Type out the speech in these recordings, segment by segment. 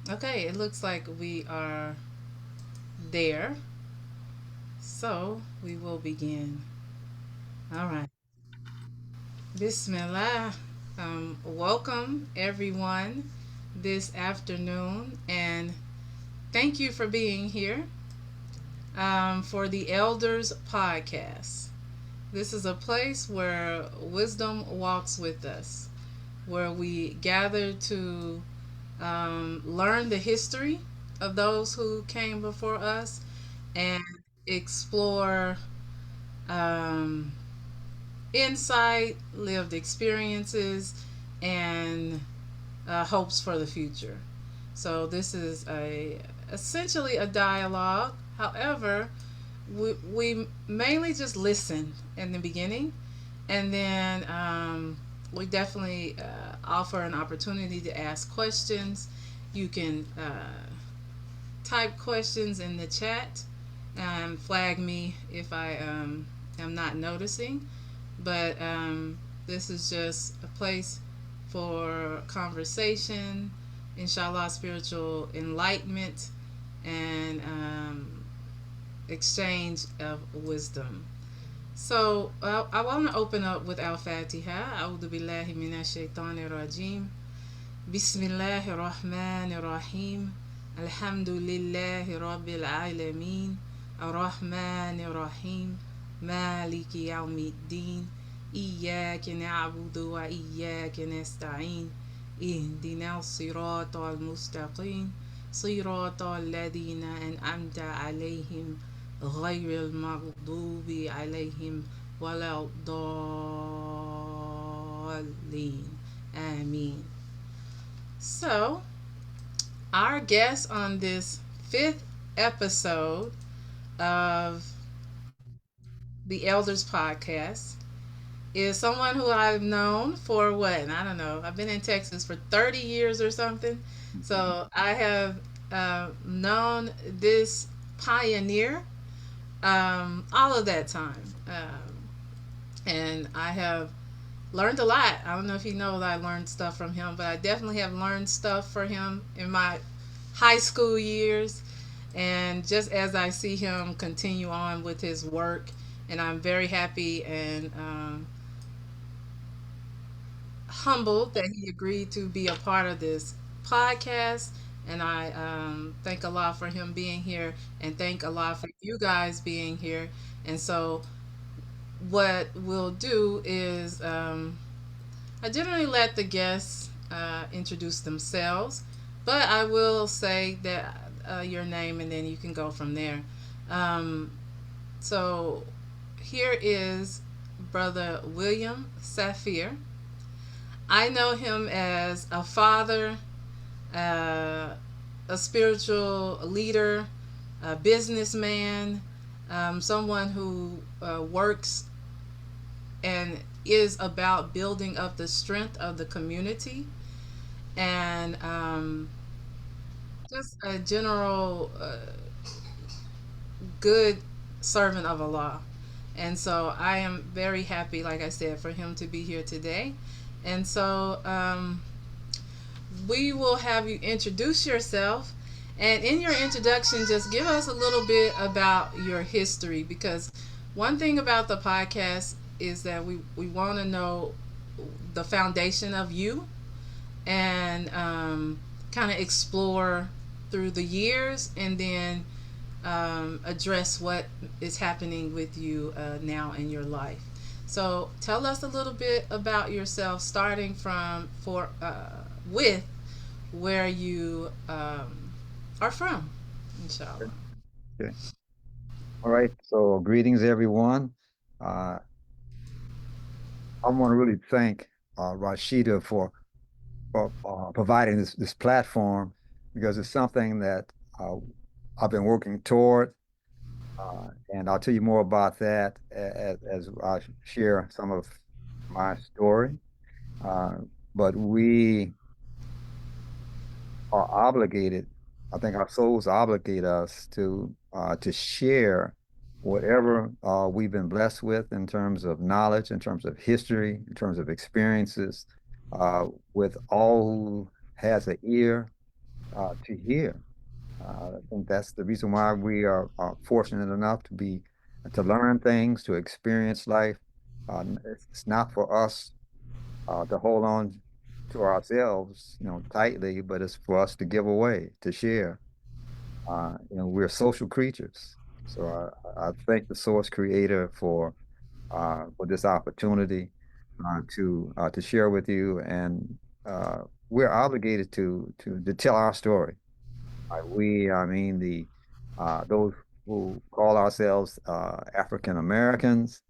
Okay, it looks like we are there. So we will begin. All right. Bismillah. Welcome everyone this afternoon, and thank you for being here for the Elders Podcast. This is a place where wisdom walks with us, where we gather to learn the history of those who came before us and explore um, insight, lived experiences, and hopes for the future. So this is a essentially a dialogue. However, we mainly just listen in the beginning, and then we definitely offer an opportunity to ask questions. You can type questions in the chat and flag me if I am not noticing. But this is just a place for conversation, inshallah, spiritual enlightenment, and exchange of wisdom. So I want to open up with Al Fatiha. A'udhu billahi minash shaitanir rajim. Bismillahir rahmanir rahim. Alhamdulillahi rabbil alamin. Ar-Rahmanir Rahim. Maliki yawmiddin. إياك نعبد وإياك نستعين اهدنا الصراط المستقيم صراط الذين أنعمت عليهم غير المغضوب عليهم ولا الضالين آمين. So, our guest on this fifth episode of the Elders Podcast is someone who I've known for what? I don't know. I've been in Texas for 30 years or something. Mhm. So I have known this pioneer all of that time. And I have learned a lot. I don't know if you know that I learned stuff from him, but I definitely have learned stuff from him in my high school years. And just as I see him continue on with his work, and I'm very happy and humbled that he agreed to be a part of this podcast. And I thank Allah for him being here and thank Allah for you guys being here. And so, what we'll do is I generally let the guests introduce themselves, but I will say that your name and then you can go from there. Um, so, here is Brother William Saafir. I know him as a father, uh, a spiritual leader, a businessman, someone who works and is about building up the strength of the community, and just a general good servant of Allah. And so I am very happy, like I said, for him to be here today. And so we will have you introduce yourself. And in your introduction, just give us a little bit about your history, because one thing about the podcast is that we want to know the foundation of you and kind of explore through the years and then address what is happening with you now in your life. So tell us a little bit about yourself, starting from for with where you are from, inshallah. Okay. All right. So greetings, everyone. Uh, I want to really thank Rasheedah for providing this platform because it's something that uh, I've been working toward, and I'll tell you more about that as I share some of my story. Uh, but we are obligated. I think our souls obligate us to share whatever we've been blessed with in terms of knowledge, in terms of history, in terms of experiences, with all who has an ear to hear. I think that's the reason why we are fortunate enough to learn things, to experience life. It's not for us to hold on to ourselves, tightly, but it's for us to give away, to share. We're social creatures. So I thank the Source Creator for this opportunity to share with you, and we're obligated to tell our story. I mean the those who call ourselves African Americans.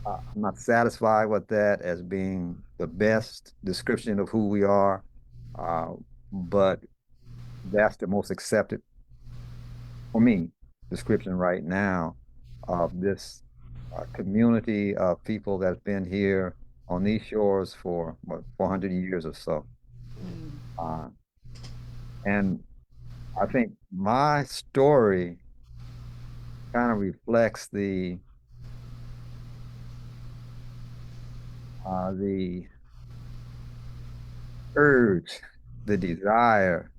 I'm not satisfied with that as being the best description of who we are, uh, but that's the most accepted for me description right now of this community of people that's been here on these shores for what 400 years or so. Mm. Uh, and I think my story kind of reflects the urge, the desire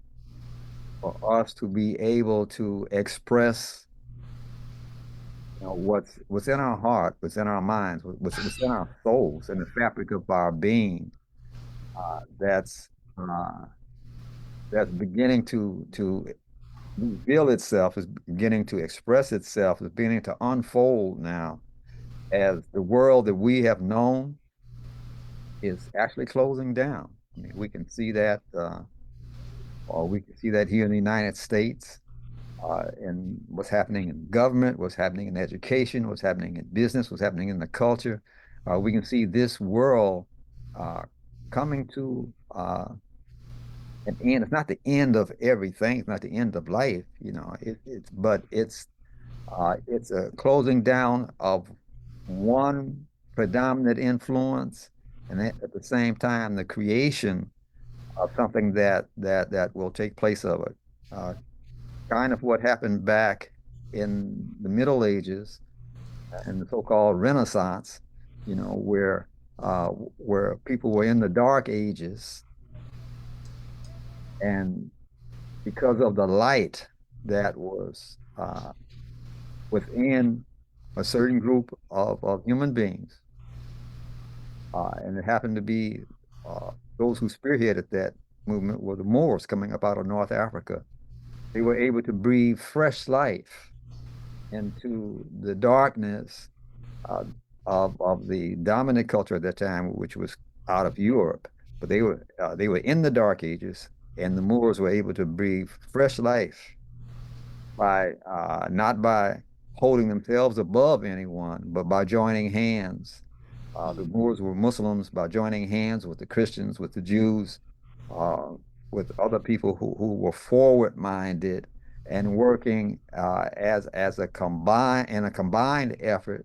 for us to be able to express, what's in our heart, what's in our minds, what's in our souls, in the fabric of our being. That's uh, that's beginning to reveal itself, is beginning to express itself, is beginning to unfold now as the world that we have known is actually closing down. I mean, we can see that, or we can see that here in the United States, in what's happening in government, what's happening in education, what's happening in business, what's happening in the culture. We can see this world uh, coming to an end. It's not the end of everything. It's not the end of life, but it's a closing down of one predominant influence, and at the same time, the creation of something that will take place of it. Kind of what happened back in the Middle Ages and the so-called Renaissance, where where people were in the Dark Ages, and because of the light that was within a certain group of human beings. And it happened to be those who spearheaded that movement were the Moors coming up out of North Africa. They were able to breathe fresh life into the darkness uh, of the dominant culture at that time, which was out of Europe. But they were in the Dark Ages, and the Moors were able to breathe fresh life by not by holding themselves above anyone, but by joining hands. The Moors were Muslims by joining hands with the Christians, with the Jews, uh, with other people who were forward minded and working as a combined effort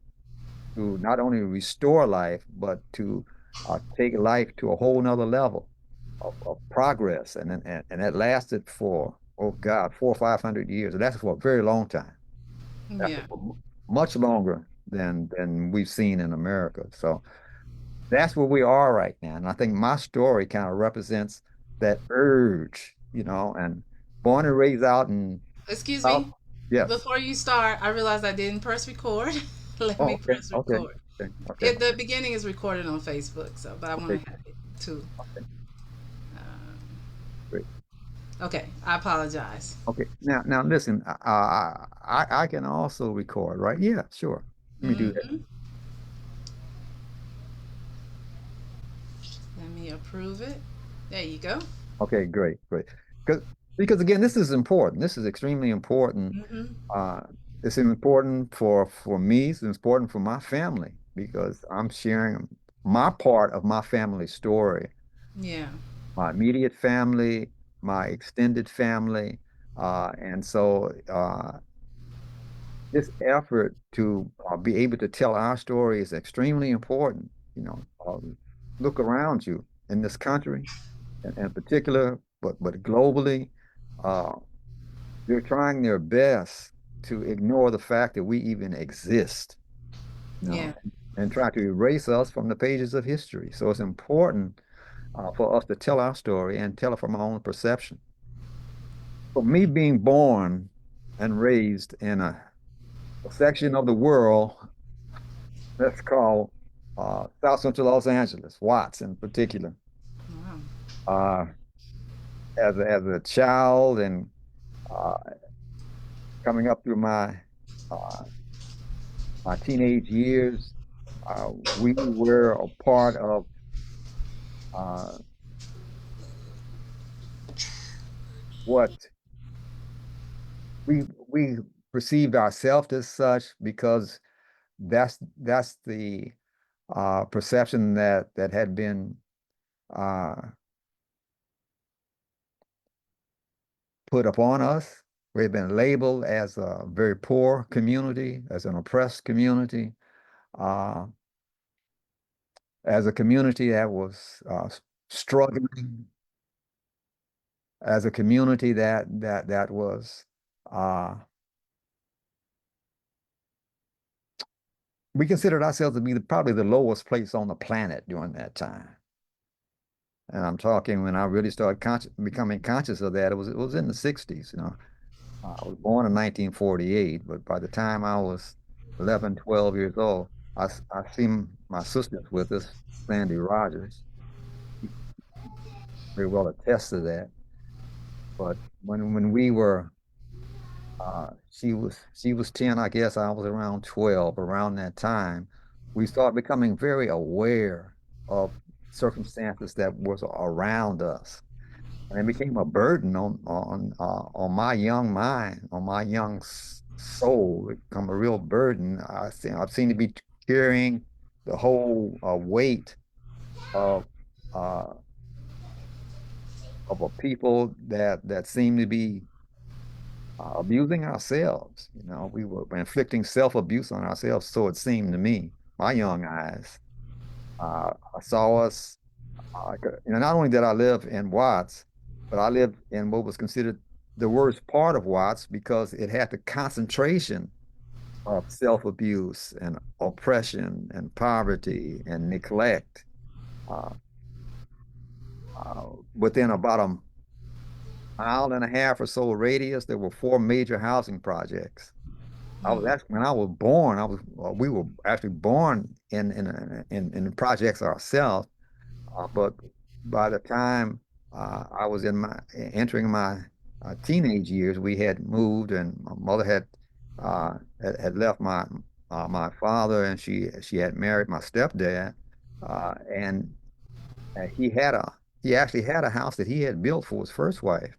to not only restore life, but to take life to a whole nother level of progress. And that lasted for, oh God, 400 or 500 years. It lasted for a very long time. Yeah. Lasted for much longer than we've seen in America. So that's where we are right now. And I think my story kind of represents that urge, and born and raised out in Excuse South. me. Yes. Before you start, I realized I didn't press record. Let me Oh, okay, press okay, record. okay, okay, The beginning is recorded on Facebook, so but I okay, want to have it too. okay, Um, great. okay, I apologize. Okay. Now listen, I can also record, right? Yeah, sure. Let me do that. Hmm. Let me approve it. There you go. Okay, great, great. Because because again, this is important. This is extremely important. Hmm. Uh, it's important for me. It's important for my family because I'm sharing my part of my family story, Yeah. my immediate family, my extended family, and so this effort to be able to tell our story is extremely important. Look around you in this country, in particular, but globally. Uh, they're trying their best to ignore the fact that we even exist, you Yeah. know, and try to erase us from the pages of history. So it's important for us to tell our story and tell it from our own perception. For me being born and raised in a section of the world that's called South Central Los Angeles, Watts in particular. Wow. Uh, as a child and uh, coming up through uh, my teenage years, we were a part of uh, what we perceived ourselves as such because that's the perception that had been uh, put upon us. We've been labeled as a very poor community, as an oppressed community, uh, as a community that was struggling, as a community that was uh, we considered ourselves to be probably the lowest place on the planet during that time. And I'm talking when I really started becoming conscious of that, it was in the 60s, you know. I was born in 1948, but by the time I was 11, 12 years old, I seen my sisters with us, Sandy Rogers, very well attest to that. But when we were, she was 10, I guess I was around 12. Around that time, we started becoming very aware of circumstances that was around us. And it became a burden on my young mind, on my young soul. It became a real burden. I've seen to be carrying the whole weight of uh, of a people that seem to be abusing ourselves. You know, we were inflicting self-abuse on ourselves, so it seemed to me, my young eyes. I saw us. Not only did I live in Watts, but I lived in what was considered the worst part of Watts because it had the concentration of self-abuse and oppression and poverty and neglect. Uh, Within about a mile and a half or so radius, there were four major housing projects. I was Mm. actually when I was born, we were actually born in the projects ourselves. But by the time I was entering my teenage years, we had moved, and my mother had left my father, and she had married my stepdad, and he actually had a house that he had built for his first wife,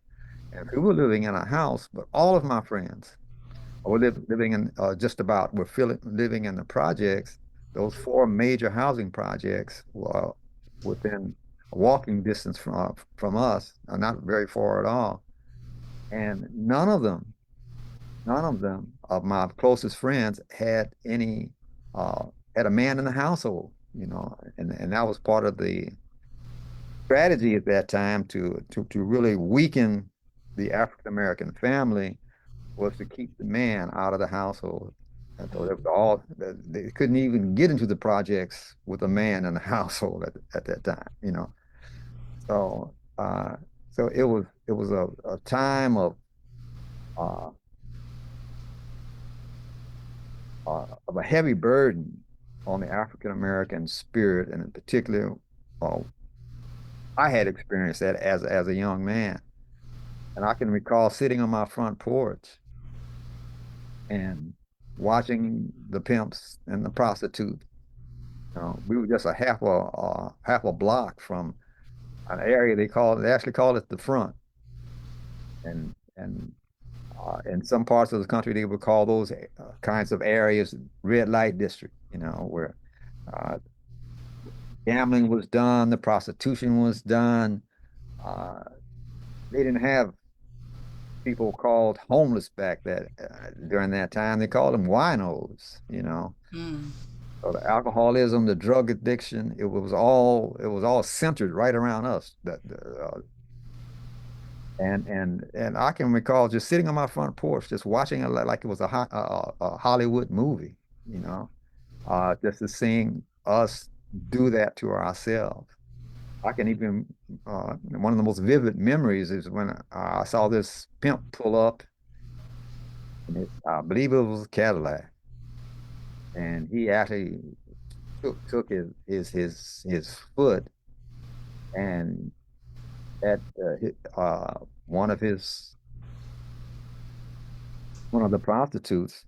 and we were living in a house, but all of my friends living in living in the projects. Those four major housing projects were within a walking distance from us, not very far at all. And none of them of my closest friends uh, had a man in the household, you know, and that was part of the strategy at that time to really weaken the African American family was to keep the man out of the household. And so they couldn't even get into the projects with a man in the household at that time, you know. So so it was a time uh, of a heavy burden on the African American spirit, and in particular, uh, I had experienced that as a young man, and I can recall sitting on my front porch and watching the pimps and the prostitutes. We were just a half a block from an area they actually call it the front, and in some parts of the country they would call those kinds of areas red light district. Where uh, gambling was done, the prostitution was done. Uh, they didn't have people called homeless back that during that time. They called them winos. Mm. So the alcoholism, the drug addiction, it was all centered right around us. And I can recall just sitting on my front porch, just watching it like it was a Hollywood movie, just to seeing us do that to ourselves. I can even one of the most vivid memories is when I saw this pimp pull up, and I believe it was a Cadillac, and he actually took his foot and at one of his one of the prostitutes,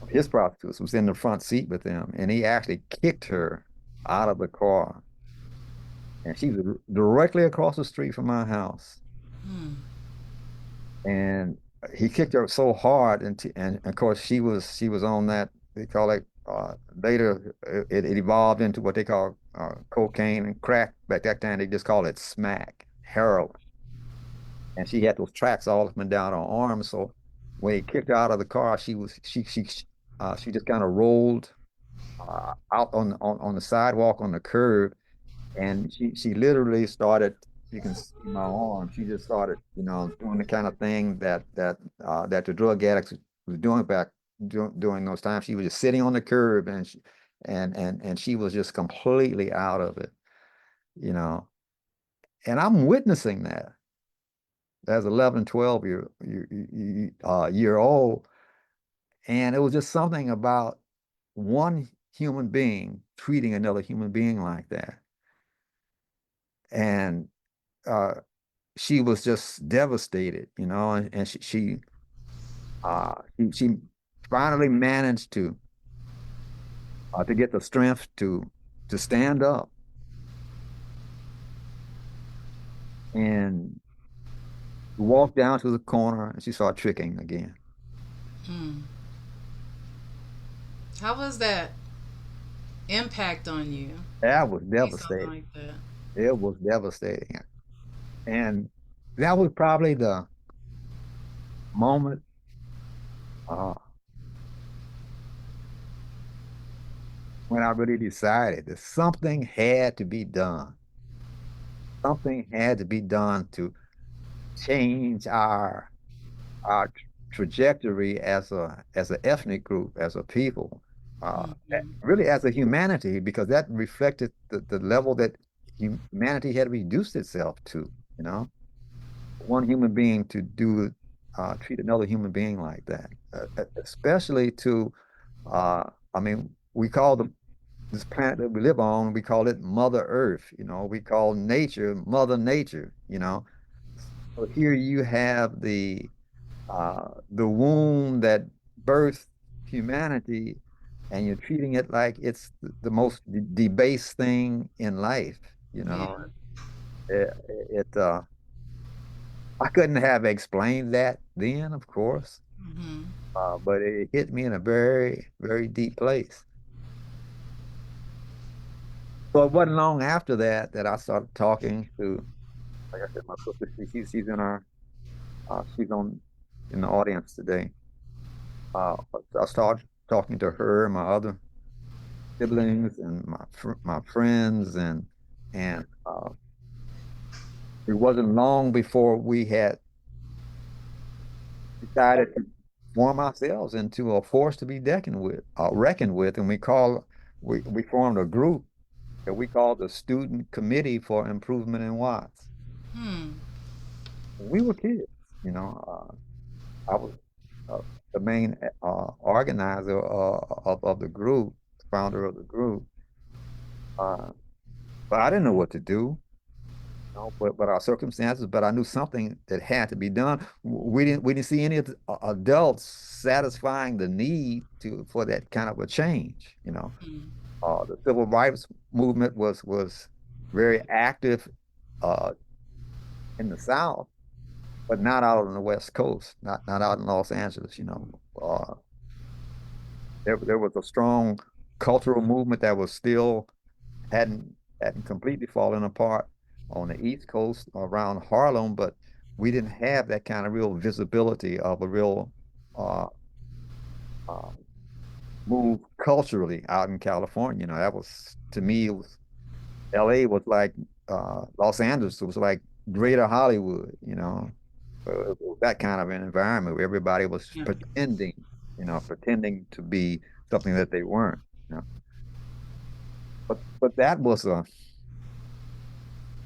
his prostitutes was in the front seat with him, and he actually kicked her out of the car, and she was directly across the street from my house. Mm. And he kicked her so hard, and of course she was on that they call it later it evolved into what they call cocaine and crack. Back that time they just called it smack, heroin, and she had those tracks all up and down her arms. So when he kicked her out of the car, she just kind of rolled out on the sidewalk on the curb, and she literally started. You can see my arm. She just started, doing the kind of thing that the drug addicts was doing during those times. She was just sitting on the curb, and she was just completely out of it, you know. And I'm witnessing that as 11, 12 year old, and it was just something about one human being treating another human being like that, and uh, she was just devastated, and she finally managed to get the strength to stand up and walk down to the corner, and she started tricking again. Mm. How was that impact on you? That was See something devastating. like that. It was devastating, and that was probably the moment uh, when I really decided that something had to be done. Something had to be done to change our trajectory as an ethnic group, as a people, Mm-hmm. really as a humanity, because that reflected the level that humanity had reduced itself to. You know, one human being to treat another human being like that, especially to, uh, I mean, we call this planet that we live on, we call it Mother Earth. We call nature Mother Nature. So here you have the womb that birthed humanity, and you're treating it like it's the most debased thing in life. You Yeah. know, it, it I couldn't have explained that then, of course, Mm-hmm. but it hit me in a very, very deep place. So it wasn't long after that I started talking to, like I said, my sister. She's in she's on in the audience today. I started talking to her and my other siblings and my friends, and it wasn't long before we had decided to form ourselves into a force to be reckoned with, and we formed a group that we called the Student Committee for Improvement in Watts. Hmm. We were kids, you know. I was uh, the main organizer of the group, founder of the group, uh, but I didn't know what to do. But our circumstances, but I knew something that had to be done. We didn't see any adults satisfying the need for that kind of a change. Hmm. The civil rights movement was very active uh, in the South, but not out on the West Coast, not out in Los Angeles. There was a strong cultural movement that was still hadn't hadn't completely fallen apart on the East Coast around Harlem, but we didn't have that kind of real visibility of a real uh, uh, move culturally out in California. That was to me, it was LA was like Los Angeles was like greater Hollywood. It was that kind of an environment where everybody was Yeah. pretending to be something that they weren't. But that was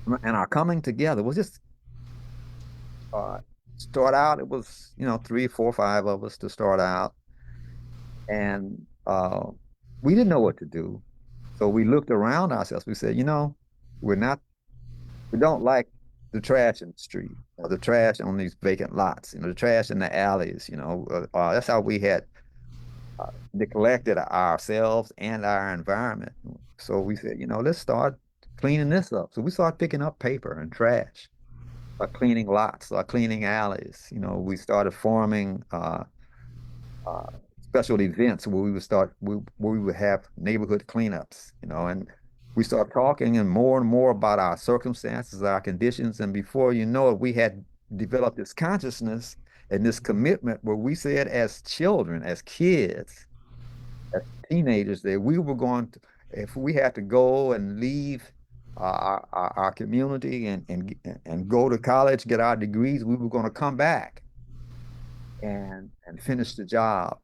and our coming together was just uh, start out. It was, three, four, five of us to start out, and we didn't know what to do. So we looked around ourselves. We said, we're not, we don't like the trash in the street or the trash on these vacant lots, the trash in the alleys. That's how we had neglected ourselves and our environment. So we said, let's start cleaning this up. So we started picking up paper and trash, cleaning lots, cleaning alleys. We started forming uh, special events where where we would have neighborhood cleanups, and we started talking and more about our circumstances, our conditions, and before you know it, we had developed this consciousness and this commitment where we said, as children, as kids, as teenagers, that we were going to, if we had to go and leave our community and go to college, get our degrees, we were going to come back and finish the job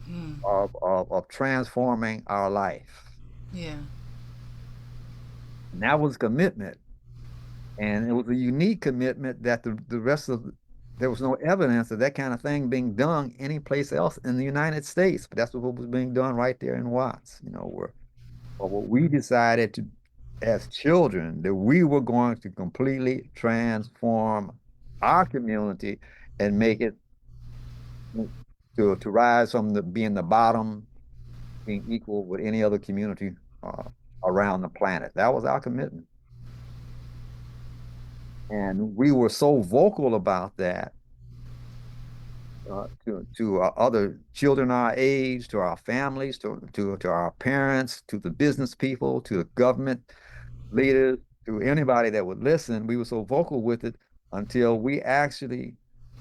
Mm. of transforming our life. Yeah. And that was commitment. And it was a unique commitment that the rest of there was no evidence of that kind of thing being done anyplace else in the United States. But that's what was being done right there in Watts, where or what we decided to as children that we were going to completely transform our community and make it to rise from the being the bottom, being equal with any other community uh, around the planet. That was our commitment. And we were so vocal about that to our other children our age, to our families, to our parents, to the business people, to the government leaders, to anybody that would listen. We were so vocal with it until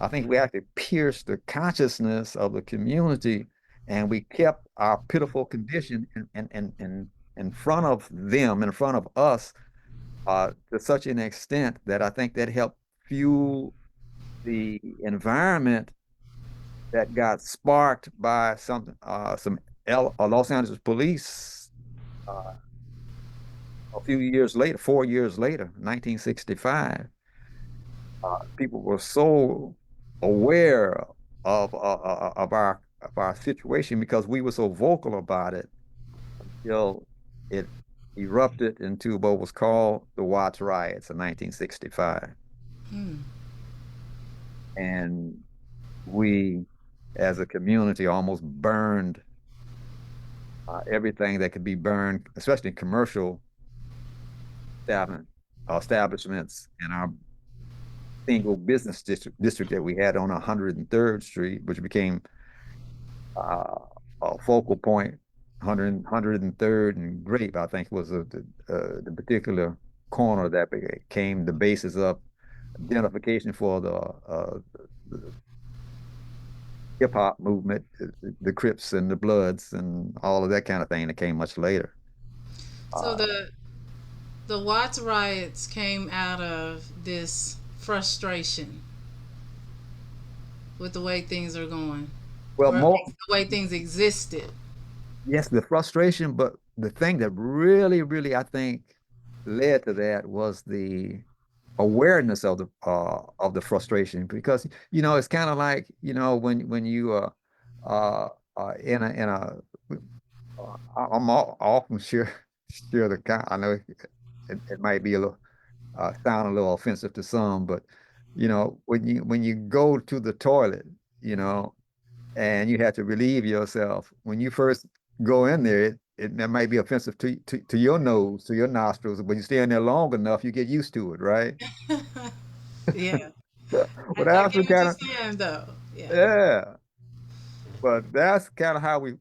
I think we actually pierced the consciousness of the community, and we kept our pitiful condition in front of them, in front of us, to such an extent that I think that helped fuel the environment that got sparked by some Los Angeles police a few years later, 4 years later, 1965. People were so aware of our situation because we were so vocal about it until it erupted into what was called the Watts riots in 1965. Mm. And we, as a community, almost burned everything that could be burned, especially commercial establishment, establishments in our single business district that we had on 103rd Street, which became uh, a focal point. 103rd and Grape, I think, was the particular corner that became the basis of identification for the hip hop movement, the Crips and the Bloods and all of that kind of thing that came much later. So Uh, the Watts riots came out of this frustration with the way things are going, well, or at more, least the way things existed. yes, the frustration, but the thing that really, really, I think led to that was the awareness of the frustration because it's kind of like when you in a often share the kind. I know it might be a little sound a little offensive to some, but when you go to the toilet, you know, and you have to relieve yourself, when you first go in there, that might be offensive to your nose, to your nostrils, but you stay in there long enough, you get used to it, right? Yeah, But I that's get the what kind you're of saying, though. Yeah. yeah. But that's kind of how we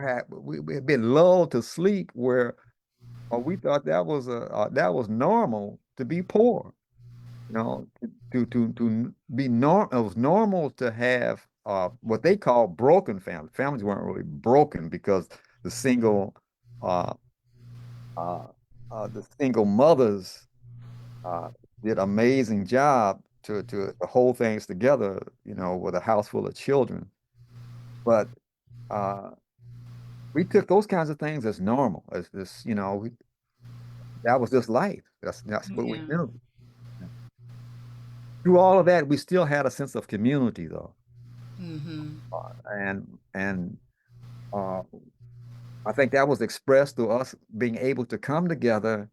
had been lulled to sleep where we thought that was normal to be poor. To be normal. It was normal to have what they call broken families. Families weren't really broken because the single uh, uh, the single mothers uh, did amazing job to hold things together. With a house full of children. But uh, we took those kinds of things as normal, as this. That was just life. That's what we Yeah. knew. Through all of that, we still had a sense of community, though, Mm-hmm. and uh, I think that was expressed through us being able to come together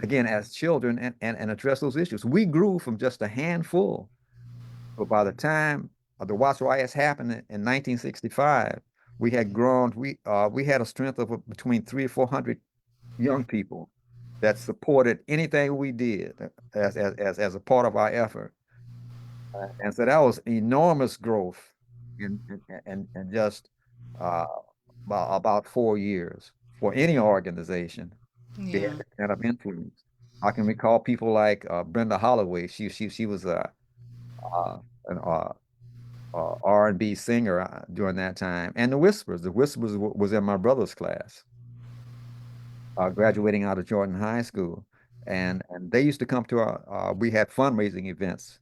again as children and address those issues. We grew from just a handful, but by the time the Watts riots happened in 1965, we had grown. We had a strength of between 300 or 400 young people that supported anything we did as a part of our effort. And so that was enormous growth in just uh, about 4 years for any organization. We had Yeah. that kind of influence. I can recall people like Brenda Holloway. She was an R&B singer during that time, and the Whispers. The Whispers was in my brother's class, graduating out of Jordan High School, and they used to come to our. We had fundraising events.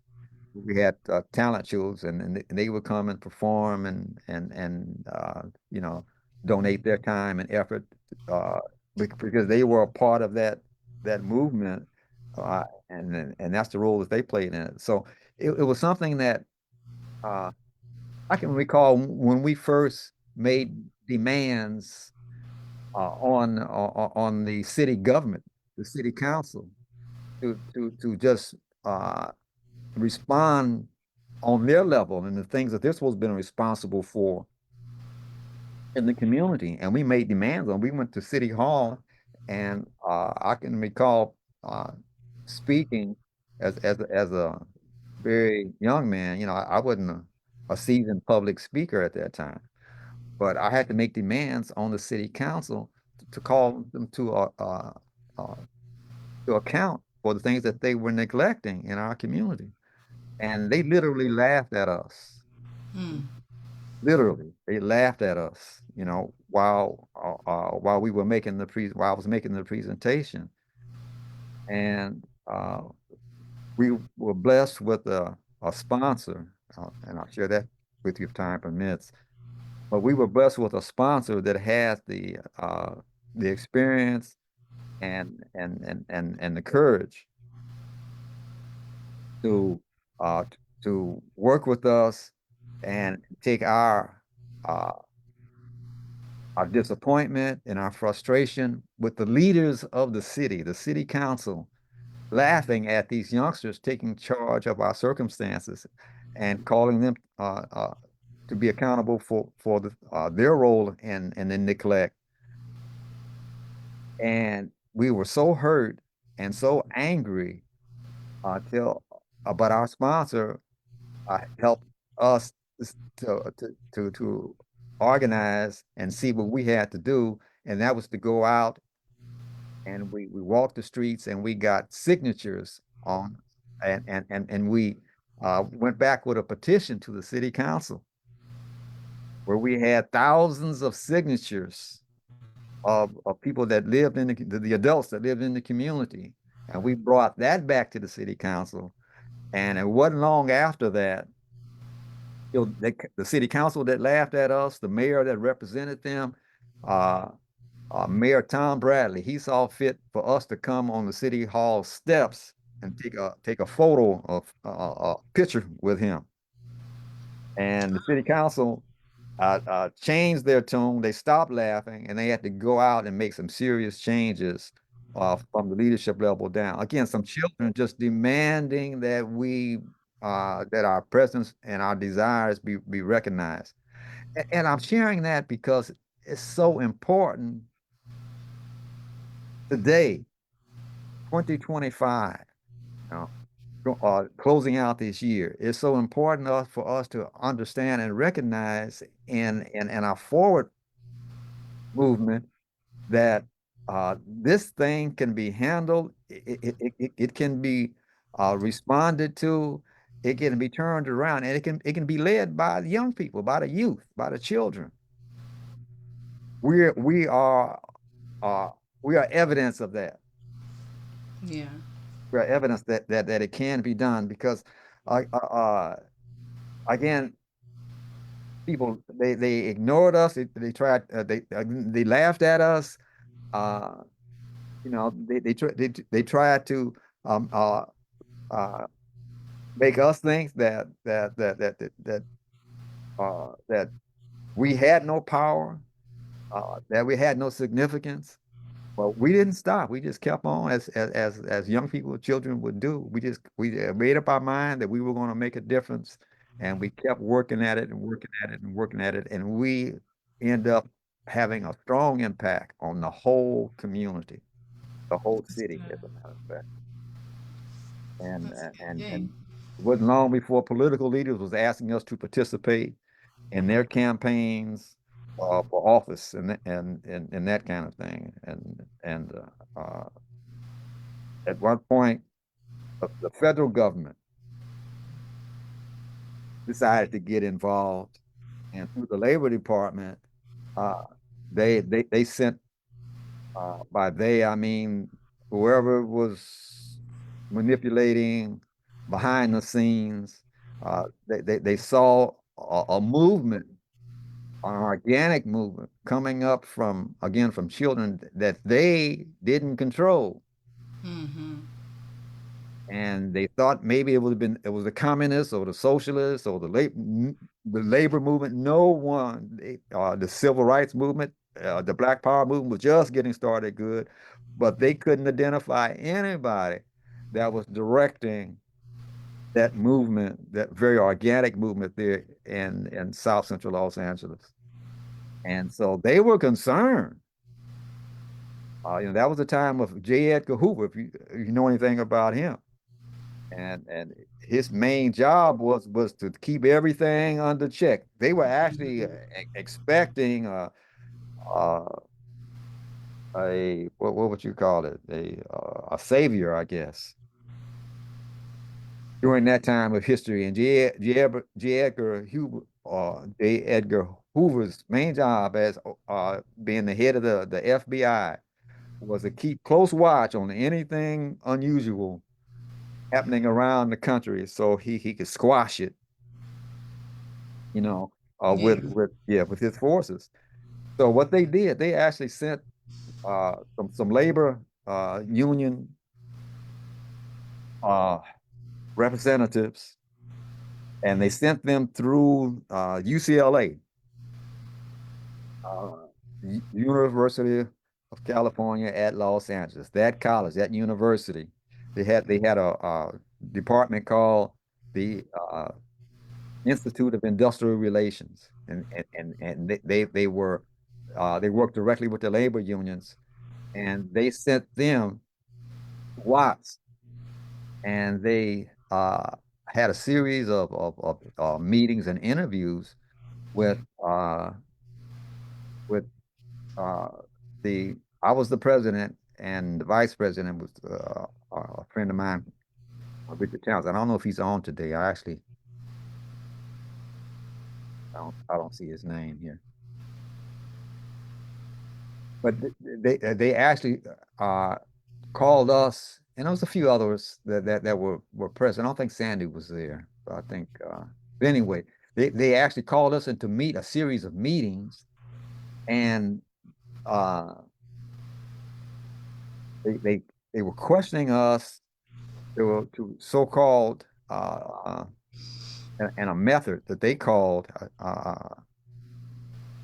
We had talent shows, and they would come and perform and you know, donate their time and effort uh, because they were a part of that movement, and that's the role that they played in it. So it was something that I can recall when we first made demands on the city government, the city council, to just respond on their level and the things that they're supposed to be responsible for in the community. And we made demands on. We went to City Hall, and I can recall speaking as a very young man. You know, I wasn't a seasoned public speaker at that time, but I had to make demands on the city council to call them uh, to account for the things that they were neglecting in our community. And they literally laughed at us. Mm. Literally, they laughed at us, you know, while we were making while I was making the presentation, and we were blessed with a sponsor, and I'll share that with you if time permits. But we were blessed with a sponsor that had the experience and the courage to uh, to work with us and take uh, our disappointment and our frustration with the leaders of the city council, laughing at these youngsters taking charge of our circumstances and calling them to be accountable for their role in the neglect. And we were so hurt and so angry till but our sponsor helped us to organize and see what we had to do, and that was to go out and we walked the streets and we got signatures on and we went back with a petition to the city council where we had thousands of signatures of people that lived in the adults that lived in the community, and we brought that back to the city council. And it wasn't long after that, the city council that laughed at us, the mayor that represented them, uh, Mayor Tom Bradley, he saw fit for us to come on the city hall steps and take a photo of a picture with him. And the city council changed their tone. They stopped laughing, and they had to go out and make some serious changes from the leadership level down. Again, some children just demanding that our presence and our desires be recognized. And I'm sharing that because it's so important today, 2025, you know, closing out this year. It's so important for us to understand and recognize in our forward movement that this thing can be handled, it can be responded to, it can be turned around, and it can be led by the young people, by the youth, by the children. We're uh, we are evidence of that. Yeah. We are evidence that it can be done because uh, uh, uh, again, people they ignored us, they tried they laughed at us. Uh, they try to um uh uh make us think that we had no power, that we had no significance. But we didn't stop. We just kept on as young people, children would do. We made up our mind that we were going to make a difference, and we kept working at it and working at it and working at it, and we end up having a strong impact on the whole community, the whole That's city, good. as a matter of fact. And That's good. and Yeah. and it wasn't long before political leaders was asking us to participate in their campaigns for office and that kind of thing. And at one point, the federal government decided to get involved, and through the Labor Department, uh, they sent by they I mean whoever was manipulating behind the scenes. They saw a movement, an organic movement coming up from again from children that they didn't control, Mm-hmm. and they thought maybe it was the communists or the socialists or the labor movement. No one, the civil rights movement, the Black Power movement was just getting started good, but they couldn't identify anybody that was directing that movement, that very organic movement there in South Central Los Angeles. And so they were concerned. That was the time of J. Edgar Hoover, if you know anything about him. And his main job was to keep everything under check. They were actually expecting uh, what would you call it? A savior, I guess, during that time of history. And J. Edgar Hoover's main job as being the head of the FBI was to keep close watch on anything unusual happening around the country, so he could squash it, you know, Yeah. with his forces. So what they did, they actually sent some labor union uh, representatives, and they sent them through UCLA, uh, University of California at Los Angeles. That college, that university, they had a department called the Institute of Industrial Relations, and they worked directly with the labor unions, and they sent them Watts, and they had a series of meetings and interviews with uh, with uh, the I was the president, and the vice president was a friend of mine, Richard Townsend. I don't know if he's on today. I don't see his name here, but they actually uh, called us, and there was a few others that were present. I don't think Sandy was there, but I think. But anyway, they actually called us in to meet a series of meetings, and uh, they they they were questioning us. They were to so-called and a method that they called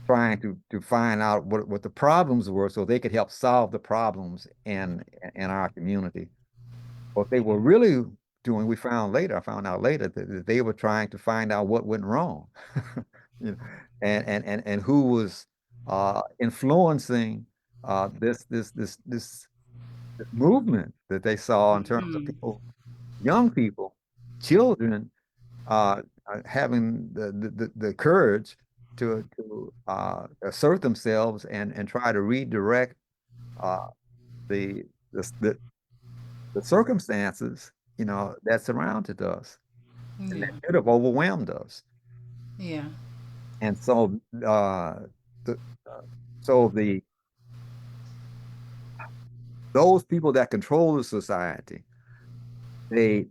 trying to find out what the problems were, so they could help solve the problems in our community. What they were really doing, I found out later that they were trying to find out what went wrong, you know, and who was influencing this movement that they saw in terms of Mm-hmm. people, young people, children, having the courage to assert themselves and try to redirect uh, the, the the circumstances, that surrounded us and Yeah. that could have overwhelmed us. Yeah. And so, the, uh, so the those people that control the society, they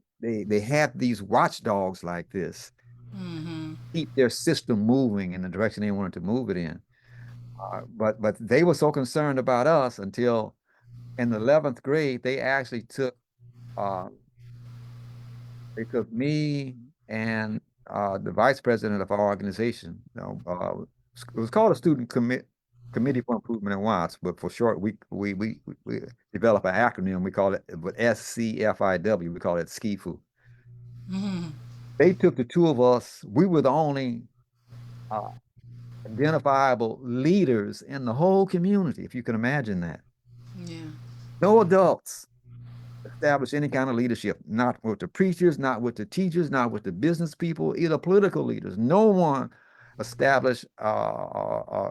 have these watchdogs like this, Mm-hmm. keep their system moving in the direction they wanted to move it in. But they were so concerned about us until in the 11th grade, uh, they took me and the vice president of our organization. It was called a Committee for Improvement in Watts, but for short, we developed an acronym. We call it with SCFIW. We call it SCIFU. Hmm. They took the two of us. We were the only uh, identifiable leaders in the whole community, if you can imagine that. Yeah. No adults establish any kind of leadership, not with the preachers, not with the teachers, not with the business people, either political leaders. No one established a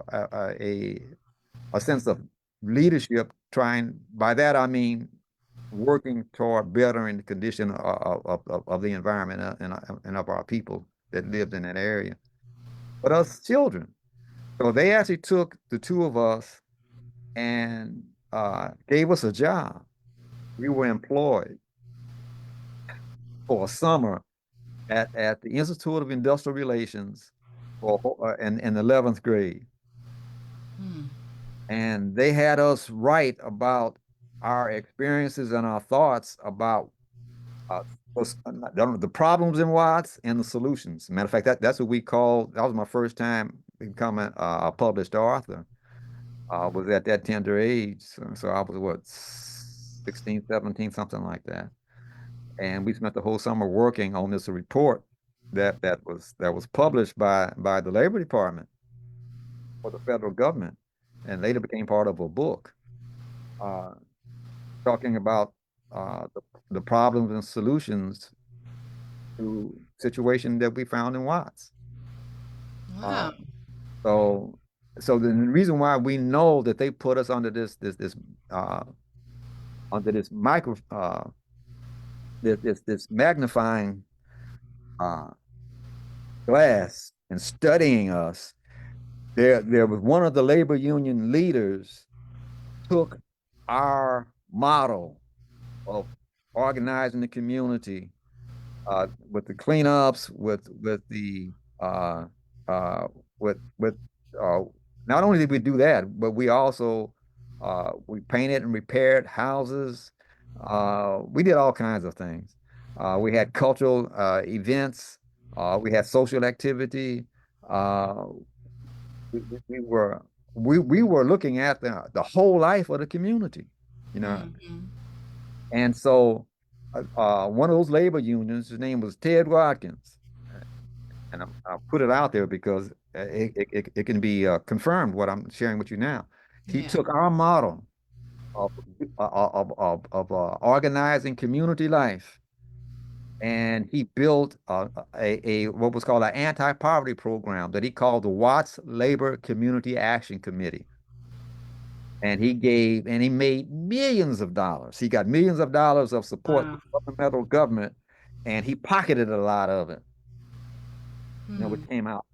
sense of leadership. Trying by that I mean working toward bettering the condition of the environment and of our people that lived in that area. But us children, so they actually took the two of us and gave us a job. We were employed for a summer at the Institute of Industrial Relations in the 11th grade. Mm. And they had us write about our experiences and our thoughts about uh, the problems in Watts and the solutions. Matter of fact, that's what we call, that was my first time becoming a published author. Was at that tender age. So I was what, 16, 17, something like that. And we spent the whole summer working on this report that was published by the Labor Department for the federal government, and later became part of a book uh, talking about the problems and solutions to situation that we found in Watts. Uh, Wow. so so the reason why we know that they put us under uh, this this magnifying uh, glass and studying us. There was one of the labor union leaders took our model of organizing the community with the cleanups, uh, uh, with uh, not only did we do that, but we also we painted and repaired houses. We did all kinds of things. We had cultural events. We had social activity. Uh, we were we were looking at the whole life of the community, you know. Hmm. And so one of those labor unions, his name was Ted Watkins, and I'll put it out there because it can be confirmed what I'm sharing with you now. He Yeah. took our model of organizing community life, and he built a what was called an anti-poverty program that he called the Watts Labor Community Action Committee. And he made millions of dollars. He got millions of dollars of support Wow. from the federal government, and he pocketed a lot of it, which Hmm. came out,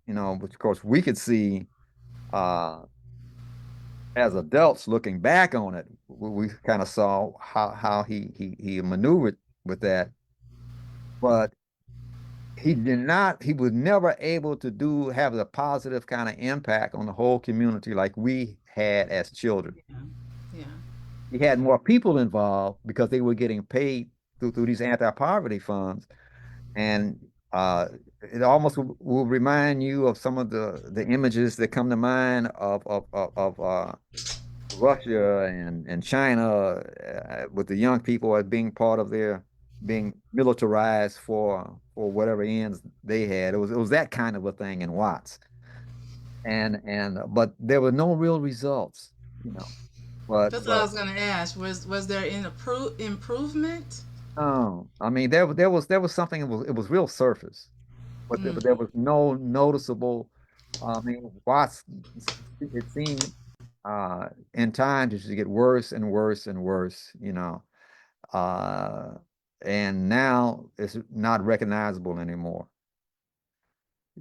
which of course we could see uh, as adults looking back on it. We kind of saw how he maneuvered with that, but he was never able to have a positive kind of impact on the whole community like we had as children. Yeah. Yeah. He had more people involved because they were getting paid through these anti-poverty funds, and it almost will remind you of some of the images that come to mind of Russia and China with the young people as being part of their being militarized for whatever ends they had. It was that kind of a thing in Watts, and but there were no real results, you know. But That's what I but was gonna ask. Was there an improvement? I mean, there was something. It was real surface, but there Mm. was no noticeable. I mean, Watts. It seemed in time to just get worse and worse and worse. Uh, and now it's not recognizable anymore.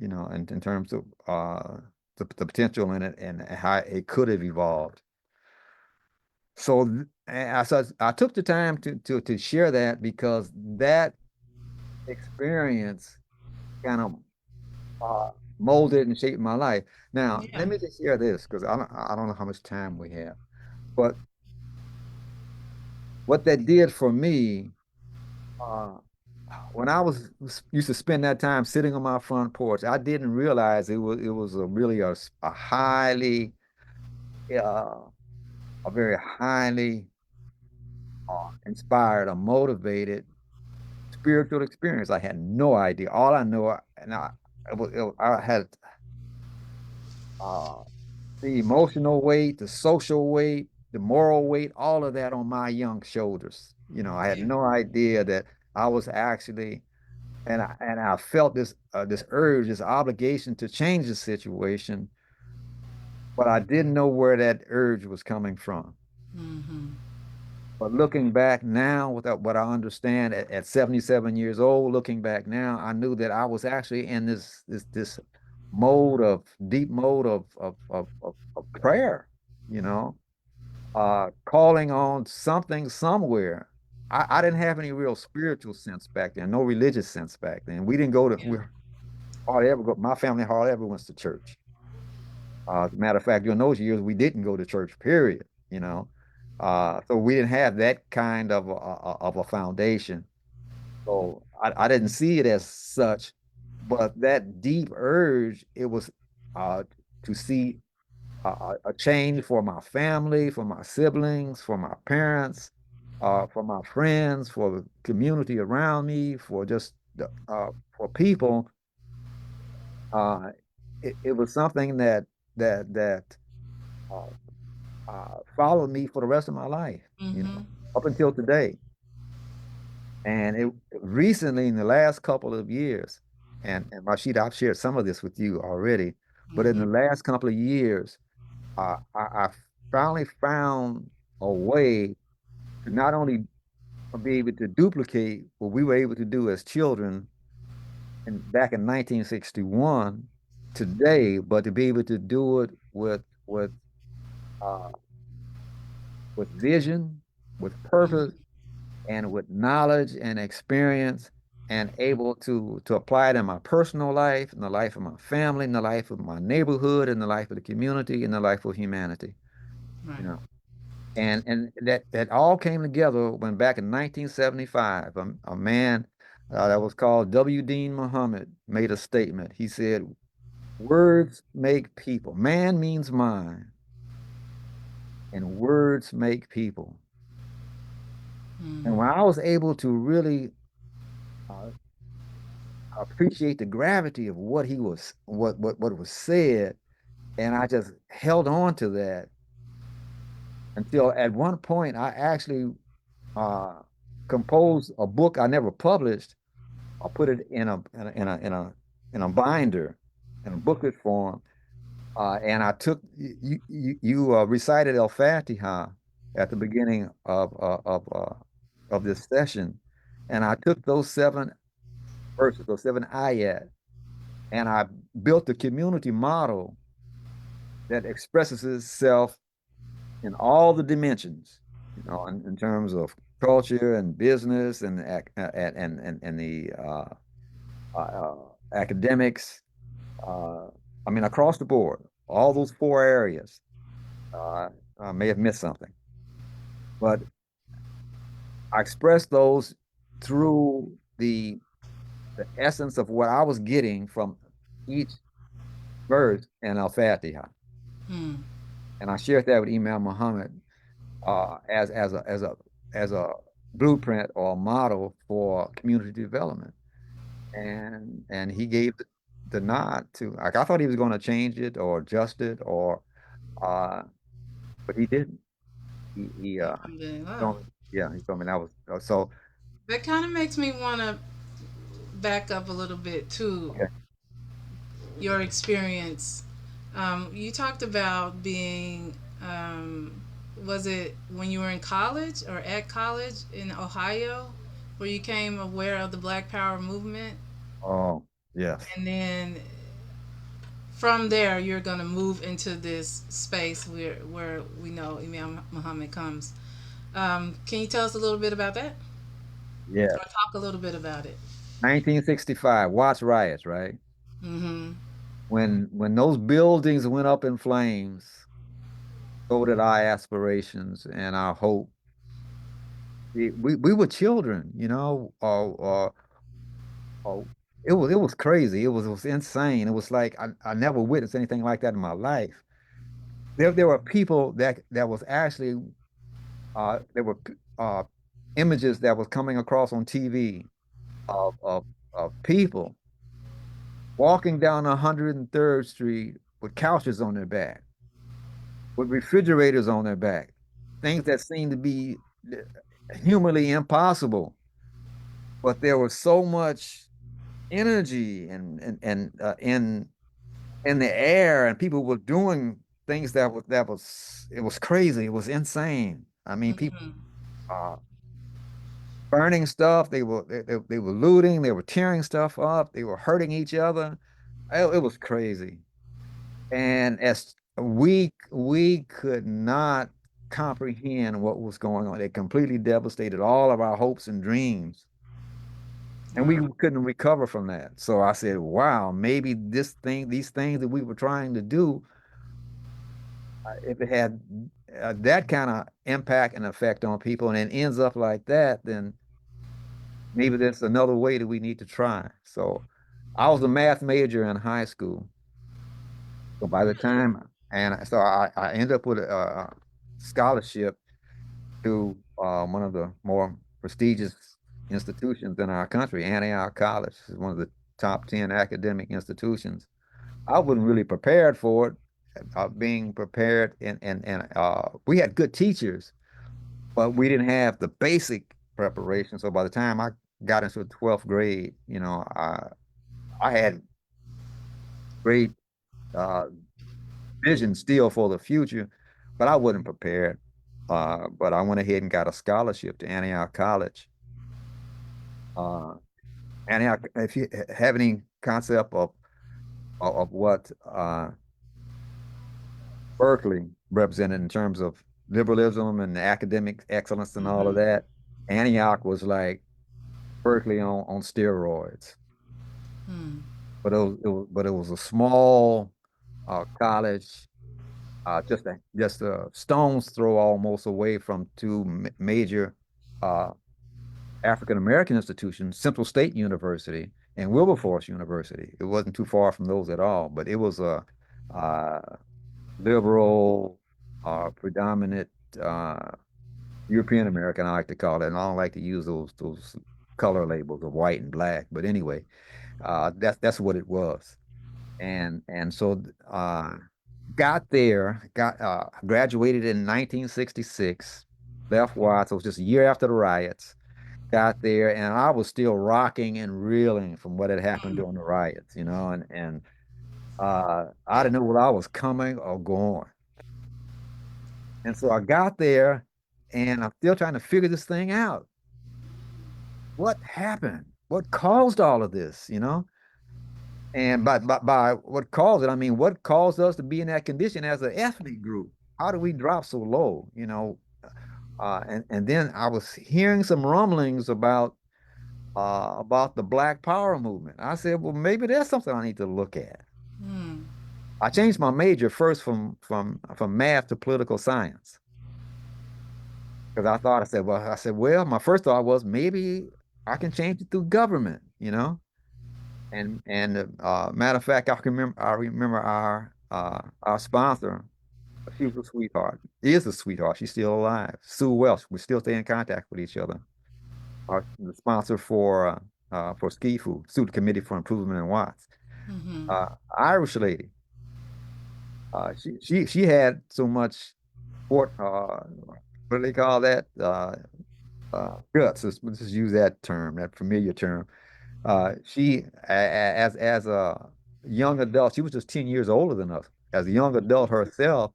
In terms of the potential in it and how it could have evolved. So I took the time to share that because that experience kind of uh, molded and shaped my life. Now, Yeah. let me just share this because I don't know how much time we have, but what that did for me, uh, when I was used to spend that time sitting on my front porch, I didn't realize it was a really a highly uh, a very highly inspired or motivated spiritual experience. I had no idea. All I know, and I had uh, the emotional weight, the social weight, the moral weight, all of that on my young shoulders. I had Yeah. no idea that I was actually, and I felt this urge, this obligation to change the situation, but I didn't know where that urge was coming from. Mm-hmm. But looking back now, without what I understand at 77 years old, looking back now, I knew that I was actually in this mode of deep mode of prayer, you know, calling on something somewhere. I didn't have any real spiritual sense back then, no religious sense back then. We didn't go to, Yeah. we hardly ever go, my family hardly ever went to church. As a matter of fact, during those years, we didn't go to church, period, you know. So we didn't have that kind of a foundation. So I didn't see it as such, but that deep urge, it was uh, to see a change for my family, for my siblings, for my parents, for my friends, for the community around me, for just for people. Uh, it was something that uh, followed me for the rest of my life, Mm-hmm. up until today. And it recently, in the last couple of years, and Rashida, I've shared some of this with you already, but in Mm-hmm. the last couple of years, I finally found a way to not only be able to duplicate what we were able to do as children back in 1961 today, but to be able to do it uh, with vision, with purpose, Mm-hmm. and with knowledge and experience, and able to apply it in my personal life, in the life of my family, in the life of my neighborhood, in the life of the community, in the life of humanity. You Right. know, and that all came together when back in 1975, a man that was called W. Dean Muhammad made a statement. He said, "Words make people. Man means mind, and words make people." And Mm-hmm. when I was able to really uh, appreciate the gravity of what he was, what was said, and I just held on to that until at one point I actually uh, composed a book I never published. I put it in a binder, in a booklet form, and I took you recited El Fatiha at the beginning of this session, and I took those 7 verses, those 7 ayat, and I built a community model that expresses itself in all the dimensions, in terms of culture and business and the academics. Uh, I mean, across the board, all those 4 areas. Uh, I may have missed something, but I expressed those through the essence of what I was getting from each verse in Al Fatiha, Mm-hmm. and I shared that with Imam Muhammad as a blueprint or a model for community development, and he gave the nod to, like, I thought he was going to change it or adjust it or uh, but he didn't. He Alhamdulillah. told me, yeah, he told me that was so. That kind of makes me want to back up a little bit to Okay. your experience. You talked about being, was it when you were in college or at college in Ohio, where you became aware of the Black Power movement? Oh, yes. And then from there, you're going to move into this space where we know Imam Muhammad comes. Can you tell us a little bit about that? Yeah. Or talk a little bit about it? 1965, Watts riots, right? Mm-hmm. When those buildings went up in flames, so did our aspirations and our hope we were children, oh, it was crazy. It was insane. It was like I never witnessed anything like that in my life. There were people that was actually there were images that was coming across on TV of people walking down 103rd Street with couches on their back, with refrigerators on their back, things that seemed to be humanly impossible. But there was so much energy in the air, and people were doing things that was it was crazy. It was insane. I mean, people Hmm. uh, burning stuff. They were looting. They were tearing stuff up. They were hurting each other. It was crazy. And as we could not comprehend what was going on. It completely devastated all of our hopes and dreams. And we Wow. couldn't recover from that. So I said, wow, maybe these things that we were trying to do, if it had that kind of impact and effect on people and it ends up like that, then maybe there's another way that we need to try. So I was a math major in high school. So by the time, and so I ended up with a scholarship to one of the more prestigious institutions in our country, Antioch College. Is one of the top 10 academic institutions. I wasn't really prepared for it, being prepared, and we had good teachers, but we didn't have the basic preparation. So by the time I got into the 12th grade, I had great uh, vision still for the future, but I wasn't prepared. But I went ahead and got a scholarship to Antioch College. Uh, Antioch, if you have any concept of what Berkeley represented in terms of liberalism and academic excellence and all of Hmm. that, Antioch was like Berkeley on steroids. Hmm. But it was a small college, just a stone's throw almost away from two major uh, African American institutions, Central State University and Wilberforce University. It wasn't too far from those at all, but it was a uh, liberal, predominant uh, European American, I like to call it, and I don't like to use those color labels of white and black. But anyway, that's what it was. And so got there, got graduated in 1966, left Watts. It was just a year after the riots. Got there, and I was still rocking and reeling from what had happened during the riots, and I didn't know whether I was coming or going. And so I got there, and I'm still trying to figure this thing out. What happened? What caused all of this? And by what caused it, I mean, what caused us to be in that condition as an ethnic group? How did we drop so low? And then I was hearing some rumblings about the Black Power movement. I said, well, maybe there's something I need to look at. Hmm. I changed my major first from math to political science because I said, well, my first thought was maybe I can change it through government. And matter of fact, I remember our sponsor. She was a sweetheart. Is a sweetheart. She's still alive. Sue Welsh. We still stay in contact with each other. The sponsor for Ski Food, Student Committee for Improvement in Watts. Hmm. Uh, Irish lady. She had so much sport. What do they call that? Guts. Let's just use that term, that familiar term. As a young adult, she was just 10 years older than us. As a young adult herself,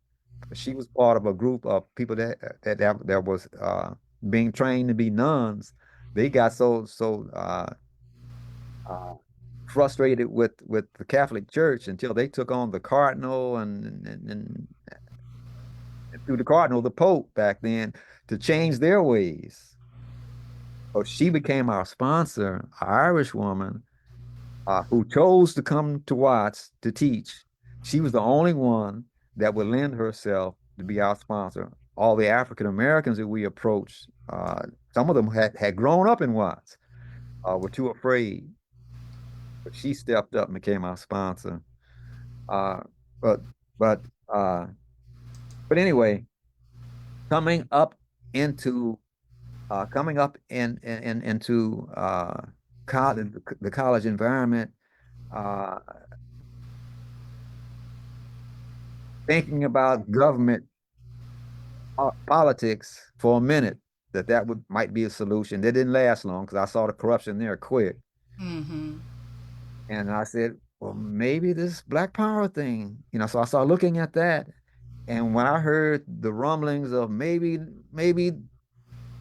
she was part of a group of people that was being trained to be nuns. They got uh, frustrated with the Catholic Church until they took on the cardinal and through the cardinal, the Pope back then, to change their ways. So she became our sponsor, an Irish woman who chose to come to Watts to teach. She was the only one that would lend herself to be our sponsor all the African Americans that we approached, some of them had grown up in Watts, were too afraid, but she stepped up and became our sponsor. Uh, but but uh, but anyway, coming up into coming up in into college, the college environment, uh, thinking about government politics for a minute, that would might be a solution. That didn't last long because I saw the corruption there quick, Mm-hmm. and I said, well, maybe this Black Power thing, So I started looking at that, and when I heard the rumblings of maybe the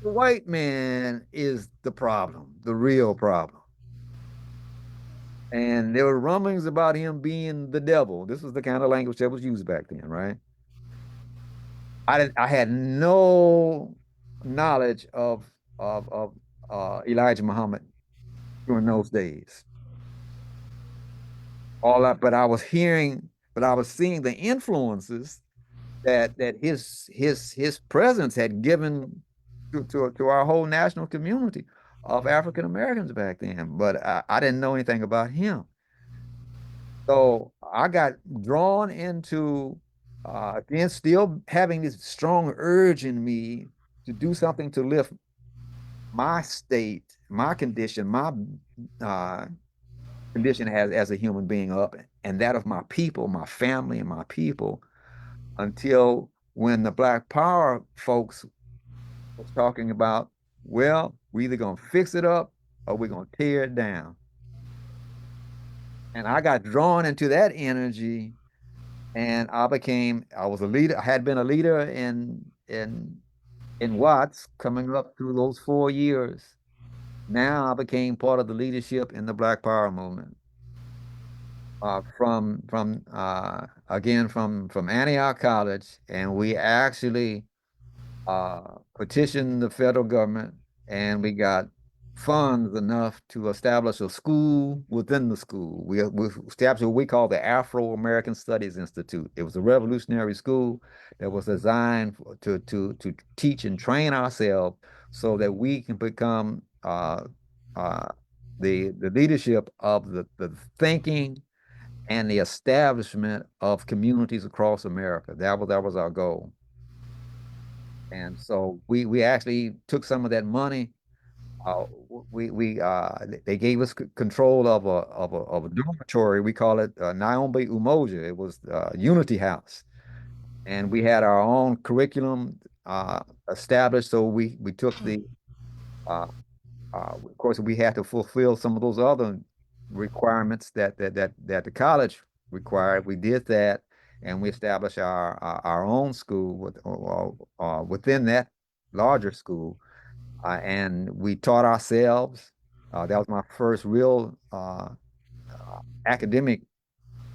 white man is the problem, the real problem. And there were rumblings about him being the devil. This was the kind of language that was used back then, right? I had no knowledge of Elijah Muhammad during those days. But I was hearing, but I was seeing the influences that his presence had given to our whole national community of African Americans back then. But I didn't know anything about him. So I got drawn into, again, still having this strong urge in me to do something to lift my state, my condition, my uh, condition as a human being up, and that of my people, my family, and my people, until when the Black Power folks was talking about, well, we're either going to fix it up or we're going to tear it down. And I got drawn into that energy, and I was a leader. I had been a leader in Watts coming up through those 4 years. Now I became part of the leadership in the Black Power movement. From again from Antioch College, and we actually petitioned the federal government, and we got funds enough to establish a school within the school. We established what we call the Afro-American Studies Institute. It was a revolutionary school that was designed to teach and train ourselves so that we can become uh, the leadership of the thinking and the establishment of communities across America. That was our goal. And so we actually took some of that money. They gave us control of a dormitory. We call it Naombe Umoja. It was Unity House, and we had our own curriculum established. So we took uh, of course, we had to fulfill some of those other requirements that the college required. We did that, and we established our own school within that larger school, and we taught ourselves. That was my first real academic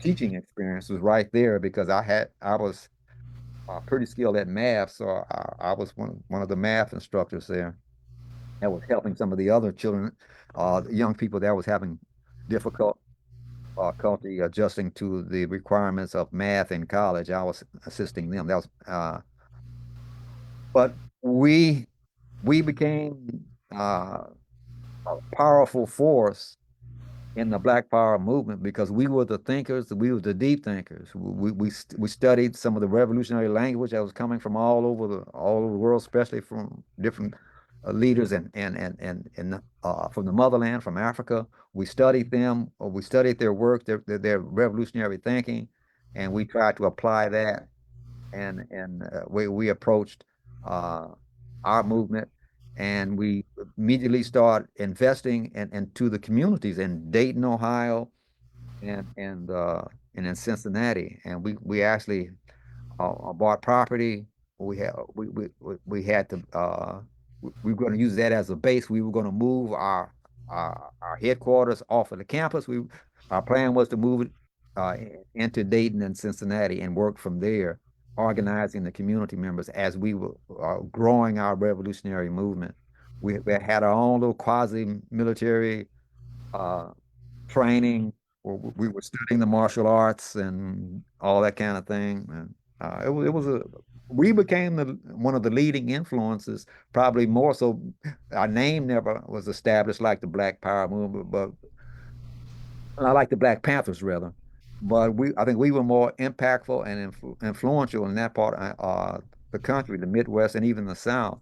teaching experience. Was right there because I was pretty skilled at math, so I was one of the math instructors there that was helping some of the other children, young people that was having difficulty adjusting to the requirements of math in college. I was assisting them. But we became a powerful force in the Black Power movement because we were the thinkers, we were the deep thinkers. We studied some of the revolutionary language that was coming from all over the world, especially from different leaders and from the motherland, from Africa. We studied them, or we studied their work, their revolutionary thinking, and we tried to apply that. And we approached uh, our movement, and we immediately start investing into the communities in Dayton, Ohio, and in Cincinnati. And we actually bought property. We had to we were going to use that as a base. We were going to move our headquarters off of the campus. Our plan was to move it uh, into Dayton and Cincinnati and work from there, organizing the community members as we were growing our revolutionary movement. We had our own little quasi-military uh, training. We were studying the martial arts and all that kind of thing. It was a we became the one of the leading influences, probably more so. Our name never was established like the Black Power movement, but I like the Black Panthers rather, but I think we were more impactful and influential in that part of the country, the Midwest, and even the South,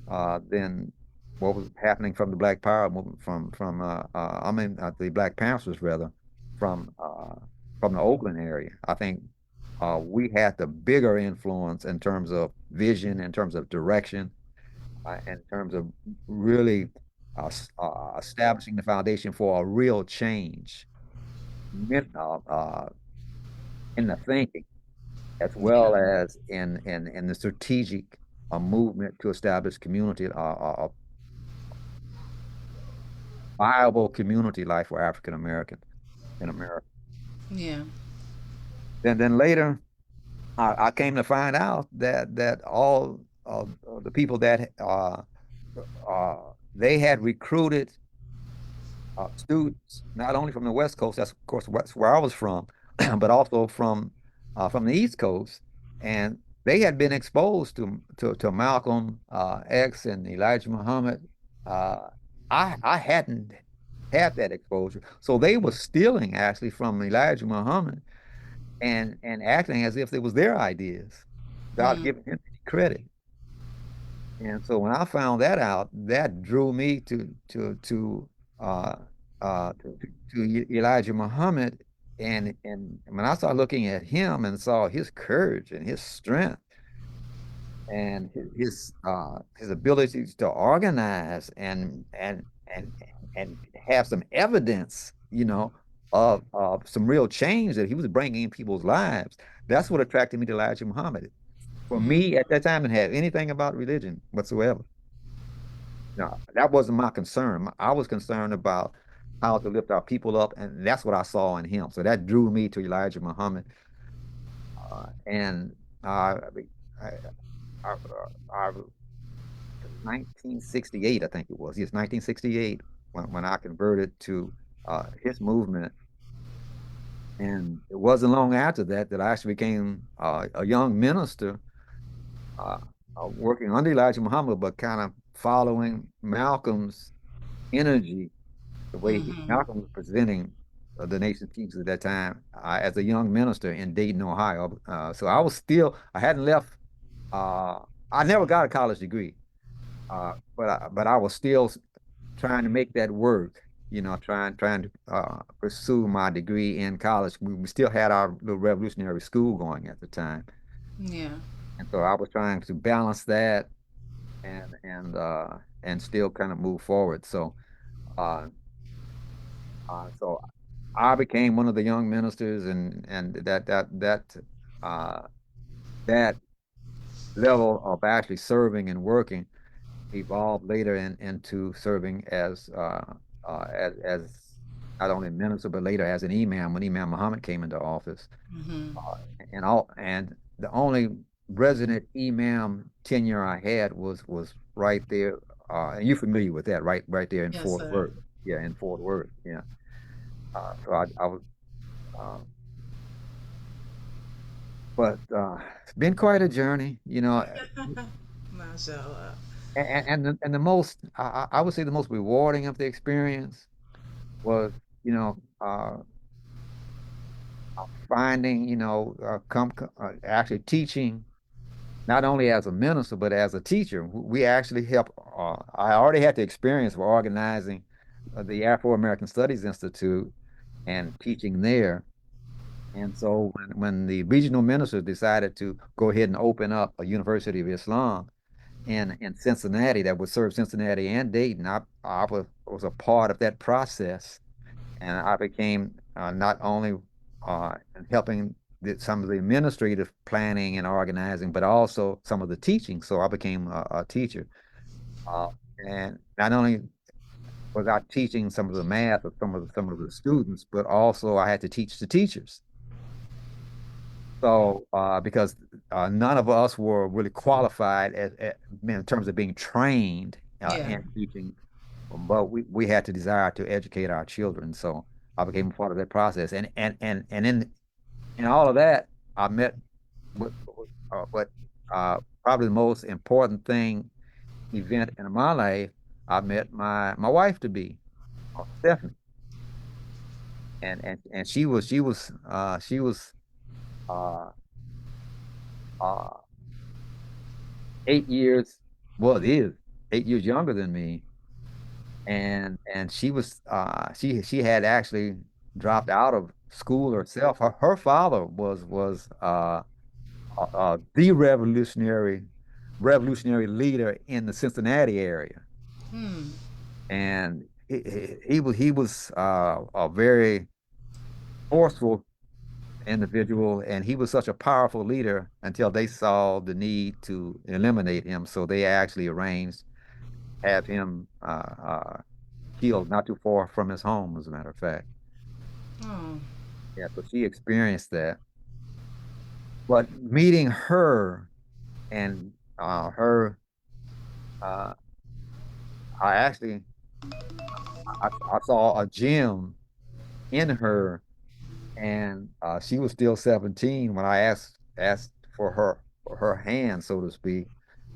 than what was happening from the Black Power movement the Black Panthers rather from uh, from the Oakland area. I think we had the bigger influence in terms of vision, in terms of direction, in terms of really establishing the foundation for a real change in the thinking as Yeah. well as in the strategic movement to establish a viable community life for African Americans in America. Yeah. Then later, I came to find out that all the people that they had recruited students, not only from the West Coast, that's of course where I was from, but also from the East Coast, and they had been exposed to Malcolm X and Elijah Muhammad. Uh, I hadn't had that exposure, so they were stealing actually from Elijah Muhammad and acting as if it was their ideas without Mm. giving him any credit. And so when I found that out, that drew me uh to Elijah Muhammad, and when I started looking at him and saw his courage and his strength and his ability to organize and and have some evidence, of some real change that he was bringing in people's lives, that's what attracted me to Elijah Muhammad. For Mm. me, at that time, it had anything about religion whatsoever. No, that wasn't my concern. I was concerned about how to lift our people up, and that's what I saw in him. So that drew me to Elijah Muhammad. And I, I, I 1968, I think it was. Yes, 1968, when I converted to his movement. And it wasn't long after that that I actually became a young minister uh, working under Elijah Muhammad, but kind of following Malcolm's energy, the way Mm-hmm. Malcolm was presenting the nation's teachers at that time as a young minister in Dayton, Ohio. So I hadn't left. Uh, I never got a college degree, but I was still trying to make that work. Trying to pursue my degree in college. We still had our little revolutionary school going at the time, Yeah. and so I was trying to balance that and still kind of move forward. Uh, so I became one of the young ministers, and uh, that level of actually serving and working evolved later into serving as not only a minister but later as an imam when Imam Muhammad came into office. Mm-hmm. And the only resident imam tenure I had was right there. And you're familiar with that, right there in Yes, Fort sir. Worth. Yeah, in Fort Worth. Yeah. So I was, uh, but it's been quite a journey, Mashallah. and the most I would say the most rewarding of the experience was, you know, finding, actually teaching not only as a minister but as a teacher. We actually helped. I already had the experience of organizing the Afro American Studies Institute and teaching there. And so when the regional minister decided to go ahead and open up a University of Islam in Cincinnati that would serve Cincinnati and Dayton, I was a part of that process. And I became not only in helping some of the administrative planning and organizing, but also some of the teaching. So I became a teacher. Uh, and not only was I teaching some of the math of some of the students, but also I had to teach the teachers. So, because none of us were really qualified in terms of being trained Yeah. in teaching, but we had to desire to educate our children. So I became a part of that process, and in all of that, I met but probably the most important thing event in my life, I met my wife to be, Stephanie, and she was uh, uh, 8 years, well, it is 8 years younger than me, and she had actually dropped out of school herself. Her father was the revolutionary leader in the Cincinnati area, Hmm. and he was a very forceful individual, and he was such a powerful leader until they saw the need to eliminate him. So they actually arranged have him killed not too far from his home, as a matter of fact. Oh. Yeah, so she experienced that. But meeting her and her, uh, I actually I saw a gem in her, and she was still 17 when I asked for her hand, so to speak.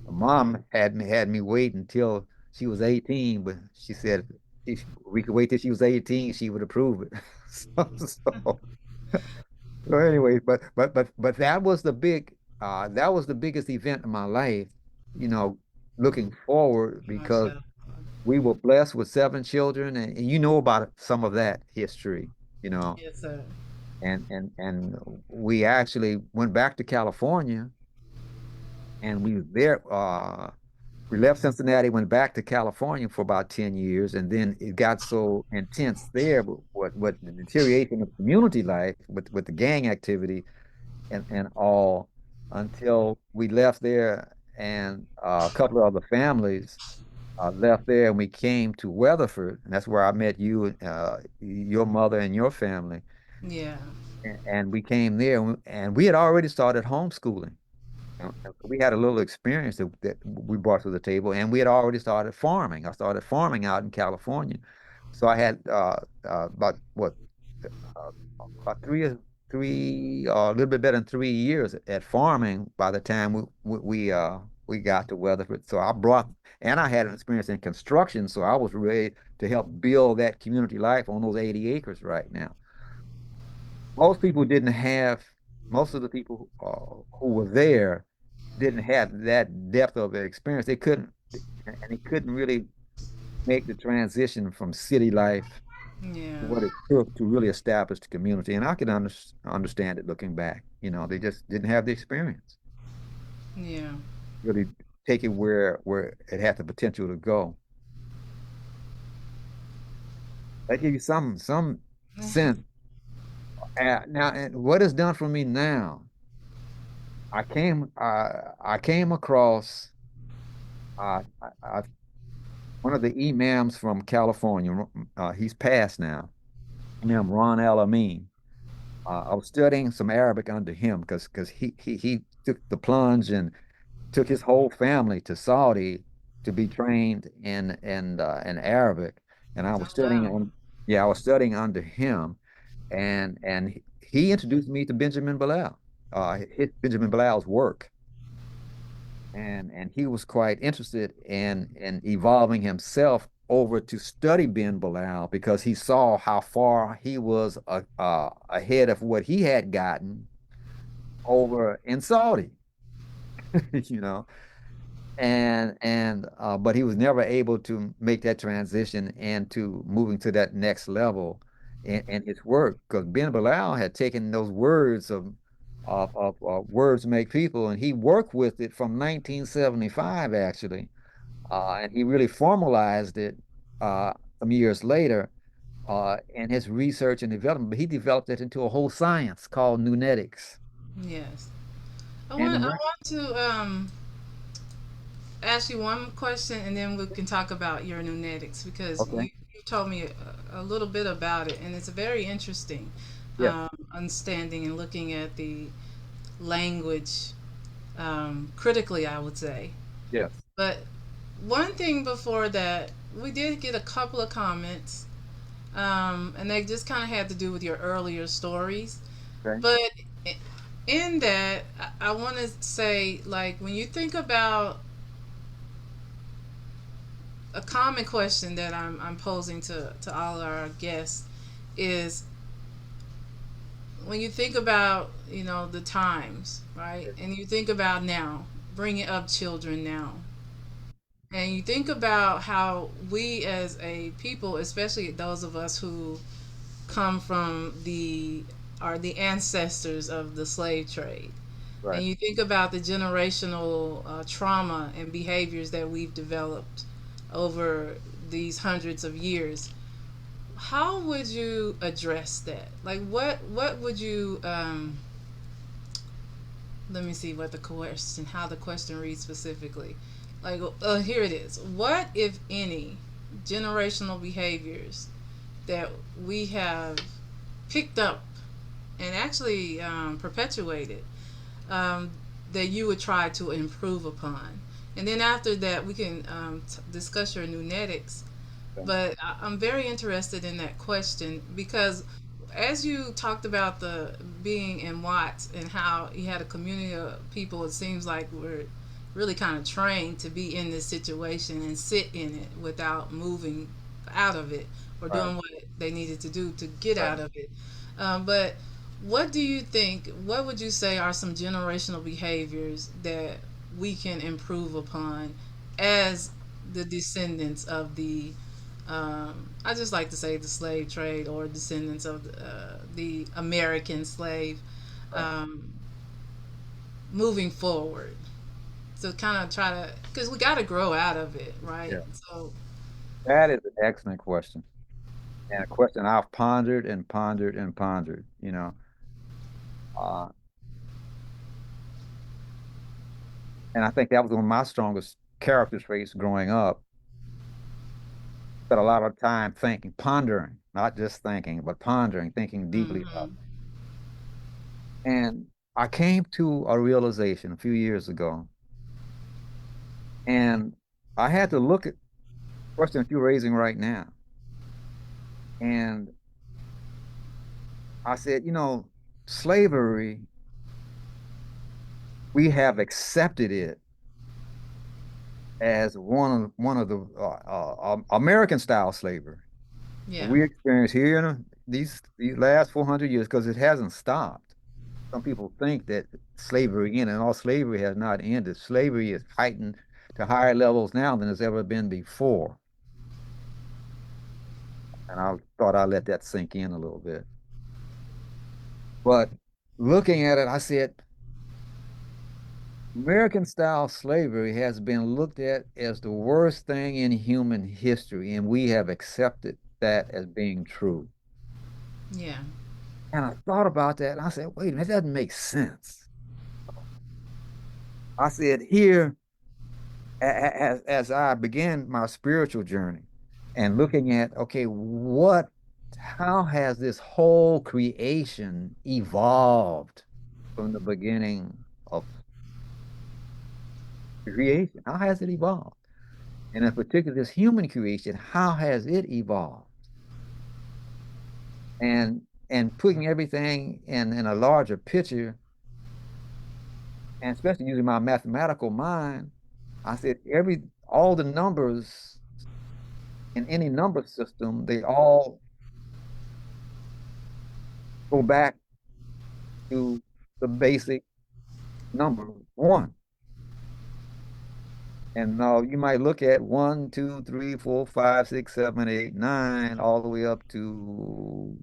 Mom had me wait until she was 18, but she said if we could wait till she was 18, she would approve it. So so anyway, but that was the biggest event in my life, you know, looking forward because Mashallah. we were blessed with 7 children, and you know about some of that history, you know, Yes, sir. and we actually went back to California, and we were there. We left Cincinnati, went back to California for about 10 years, and then it got so intense there with the deterioration of community life, with the gang activity and all, until we left there, and a couple of other families left there, and we came to Weatherford, and that's where I met you, your mother, and your family. Yeah. And we came there, and we had already started homeschooling. And we had a little experience that we brought to the table, and we had already started farming. I started farming out in California, so I had about what uh, about a little bit better than 3 years at farming by the time we got to Weatherford. So and I had an experience in construction, so I was ready to help build that community life on those 80 acres right now. Most people didn't have, most of the people who were there didn't have that depth of experience. And they couldn't really make the transition from city life Yeah. to what it took to really establish the community. And I can understand it looking back. You know, they just didn't have the experience, Yeah. really take it where it had the potential to go. That give you some sense. Now, and what is done for me now? I came across one of the imams from California. He's passed now. Imam Ron Al Amin. I was studying some Arabic under him because he took the plunge and took his whole family to Saudi to be trained in Arabic. And I Oh, was studying wow. on yeah, I was studying under him, and he introduced me to Benjamin Bilal, Benjamin Bilal's work, and he was quite interested in evolving himself over to study Ben Bilal because he saw how far he was ahead of what he had gotten over in Saudi, you know. And but he was never able to make that transition into moving to that next level in his work because Ben Bilal had taken those words of words make people, and he worked with it from 1975 actually, and he really formalized it some years later in his research and development. But he developed it into a whole science called nunetics. Yes. I And want the I re- want to ask you one question, and then we can talk about your nunetics because okay, you told me a little bit about it, and it's very interesting yes, understanding and looking at the language critically, I would say. yes, But one thing before that, we did get a couple of comments, and they just kind of had to do with your earlier stories. okay, But in that, I want to say, like, when you think about a common question that I'm posing to all our guests is when you think about, the times, right? And you think about now, bringing up children now. And you think about how we as a people, especially those of us who come from the are the ancestors of the slave trade. Right. And you think about the generational trauma and behaviors that we've developed over these hundreds of years. How would you address that? Like, what would you let me see what the question how the question reads specifically. Like, here it is. What, if any, generational behaviors that we have picked up and actually perpetuated, um, that you would try to improve upon? And then after that, we can discuss your nunetics. Okay. But I'm very interested in that question because as you talked about the being in Watts and how you had a community of people, it seems like we're really kind of trained to be in this situation and sit in it without moving out of it or Right. doing what they needed to do to get Right. out of it. But what do you think? What would you say are some generational behaviors that we can improve upon as the descendants of I just like to say the slave trade or descendants of the American slave, Right. um, moving forward? So kind of try to, because we got to grow out of it, right? Yeah. So, That is an excellent question. And a question I've pondered and pondered and pondered, you know. Uh, and I think that was one of my strongest character traits growing up. Spent a lot of time thinking, pondering, not just thinking, but pondering, thinking deeply about hmm it. And I came to a realization a few years ago, and I had to look at the question that you're raising right now. And I said, slavery, we have accepted it as one of the American style slavery yeah, we experience here in these last 400 years because it hasn't stopped. Some people think that slavery ended, and all slavery has not ended. Slavery is heightened to higher levels now than it's ever been before. And I thought I'd let that sink in a little bit. But looking at it, I said, American style slavery has been looked at as the worst thing in human history, and we have accepted that as being true. yeah, And I thought about that and I said, wait a minute, that doesn't make sense. I said, here, as I began my spiritual journey and looking at, okay, how has this whole creation evolved from the beginning of creation? How has it evolved? And in particular, this human creation, how has it evolved? And putting everything in a larger picture, and especially using my mathematical mind, I said all the numbers in any number system, they all go back to the basic number one. And now you might look at one, two, three, four, five, six, seven, eight, nine, all the way up to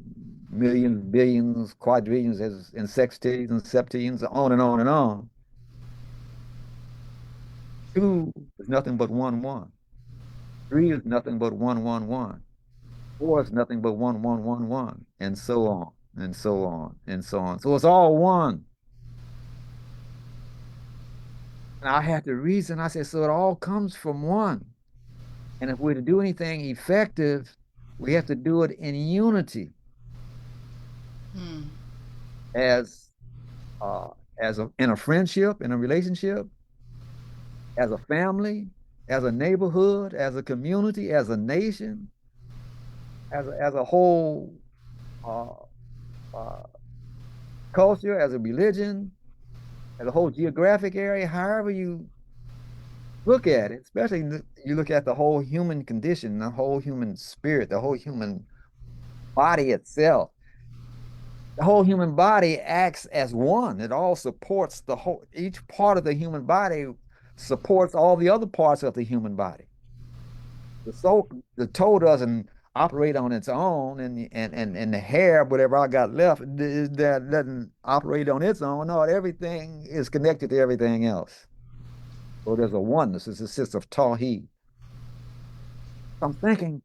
millions, billions, quadrillions, and sextillions and septillions, on and on and on. Two is nothing but one, one. Three is nothing but one, one, one. Four is nothing but one, one, one, one, and so on, and so on, and so on. So it's all one. And I had to reason. I said, so it all comes from one. And if we're to do anything effective, we have to do it in unity hmm, as uh, in a friendship, in a relationship, as a family, as a neighborhood, as a community, as a nation, as a whole uh, uh, culture, as a religion, as a whole geographic area, however you look at it, especially you look at the whole human condition, the whole human spirit, the whole human body itself. The whole human body acts as one. It all supports the whole, each part of the human body supports all the other parts of the human body. The soul, the toe doesn't operate on its own, and the hair, whatever I got left, that doesn't operate on its own. No, everything is connected to everything else. So there's a oneness. It's a sense of Tawheed. I'm thinking,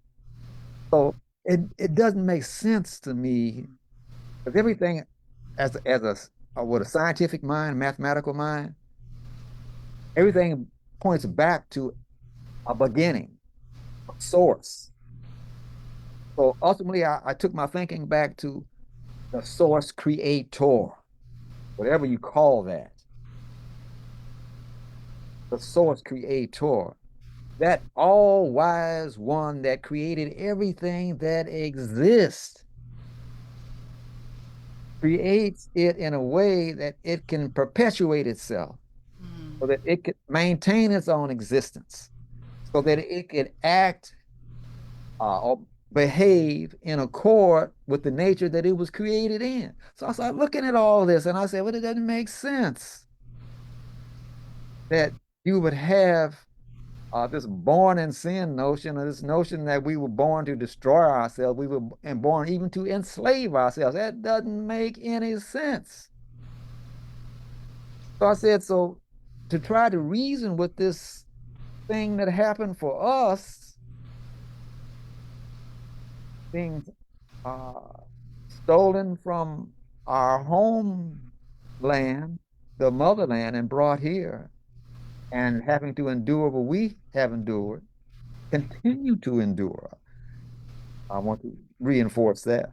so it doesn't make sense to me because everything as with a scientific mind, mathematical mind, everything points back to a beginning, a source. So ultimately, I took my thinking back to the source creator, whatever you call that, the source creator, that all wise one that created everything that exists, creates it in a way that it can perpetuate itself, Mm. so that it could maintain its own existence, so that it could act or behave in accord with the nature that it was created in. So I started looking at all this and I said, well, it doesn't make sense that you would have this born in sin notion, or this notion that we were born to destroy ourselves, we were and born even to enslave ourselves. That doesn't make any sense. So I said, so to try to reason with this thing that happened for us, being uh, stolen from our homeland, the motherland, and brought here, and having to endure what we have endured, continue to endure. I want to reinforce that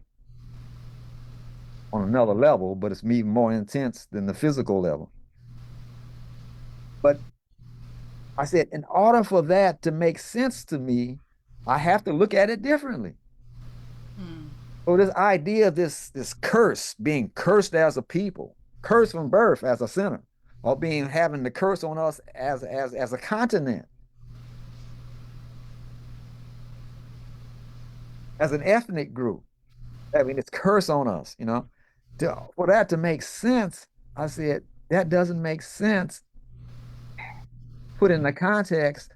on another level, but it's even more intense than the physical level. But I said, in order for that to make sense to me, I have to look at it differently. Mm. So this idea of this curse, being cursed as a people, cursed from birth as a sinner, or being having the curse on us as a continent, as an ethnic group, having this curse on us, for that to make sense, I said that doesn't make sense put in the context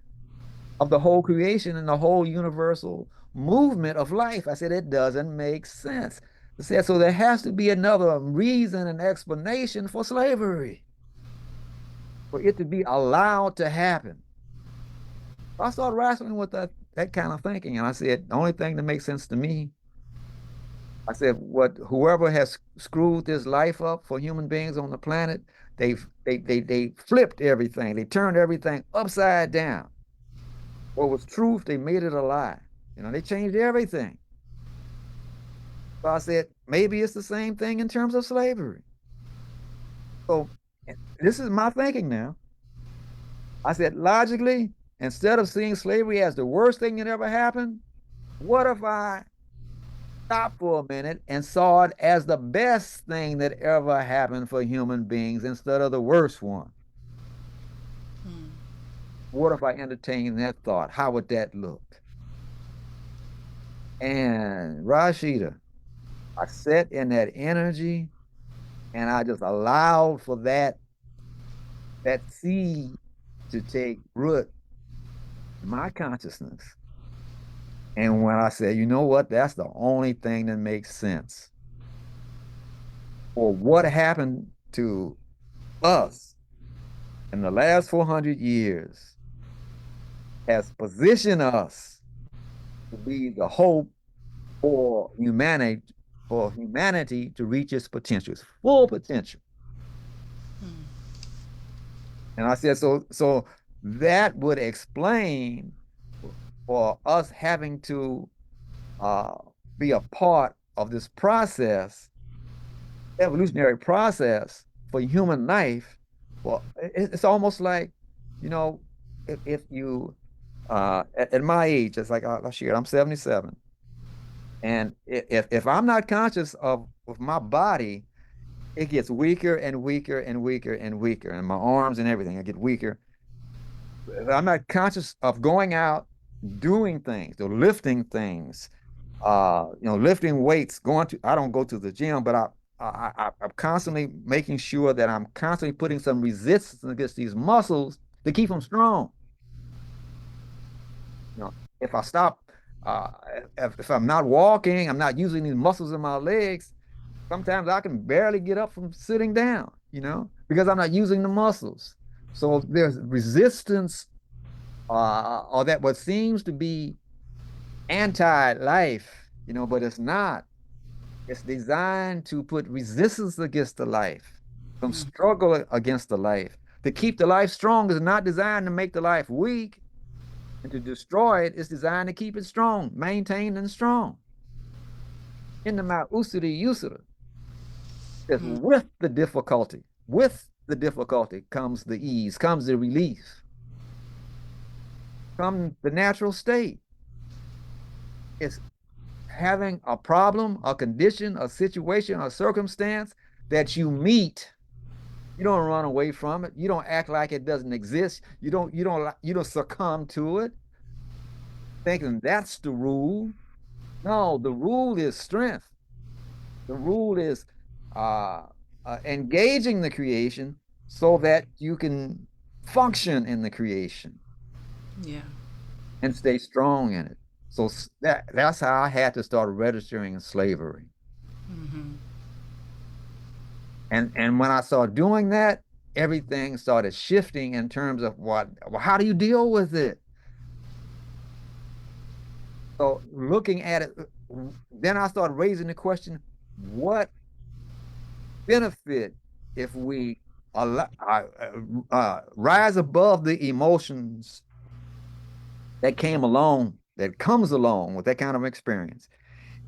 of the whole creation and the whole universal movement of life. I said it doesn't make sense. I said so there has to be another reason and explanation for slavery, for it to be allowed to happen. I started wrestling with that kind of thinking, and I said the only thing that makes sense to me, I said, what whoever has screwed this life up for human beings on the planet, they flipped everything. They turned everything upside down. What was truth, they made it a lie. They changed everything. So I said, maybe it's the same thing in terms of slavery. So this is my thinking now. I said, logically, instead of seeing slavery as the worst thing that ever happened, what if I stopped for a minute and saw it as the best thing that ever happened for human beings instead of the worst one? Mm. What if I entertained that thought? How would that look? And Rasheedah, I sat in that energy and I just allowed for that seed to take root in my consciousness. And when I said, you know what, that's the only thing that makes sense. For what happened to us in the last 400 years has positioned us to be the hope for humanity to reach its potential, its full potential. Mm. And I said, so that would explain for us having to uh, be a part of this process, evolutionary process for human life. Well, it's almost like, you know, if you, at my age, it's like I shared, I'm 77. And if I'm not conscious of my body it gets weaker and weaker and weaker and weaker, and my arms and everything, I get weaker. I'm not conscious of going out, doing things, or lifting things, lifting weights, I don't go to the gym, but I'm constantly making sure that I'm constantly putting some resistance against these muscles to keep them strong. If I stop, uh, if I'm not walking, I'm not using these muscles in my legs, sometimes I can barely get up from sitting down, because I'm not using the muscles. So there's resistance, or that what seems to be anti-life, but it's not. It's designed to put resistance against the life, some Mm. struggle against the life. To keep the life strong is not designed to make the life weak, and to destroy it is designed to keep it strong, maintained and strong. In the Mount Usuri Yusura, is Mm. with the difficulty comes the ease, comes the relief, comes the natural state. It's having a problem, a condition, a situation, a circumstance that you meet. You don't run away from it. You don't act like it doesn't exist. You don't succumb to it, thinking that's the rule. No, the rule is strength. The rule is uh, engaging the creation so that you can function in the creation Yeah. and stay strong in it. So that's how I had to start registering slavery. Hmm. And when I started doing that, everything started shifting in terms of well, how do you deal with it? So looking at it, then I started raising the question, what benefit if we rise above the emotions that comes along with that kind of experience?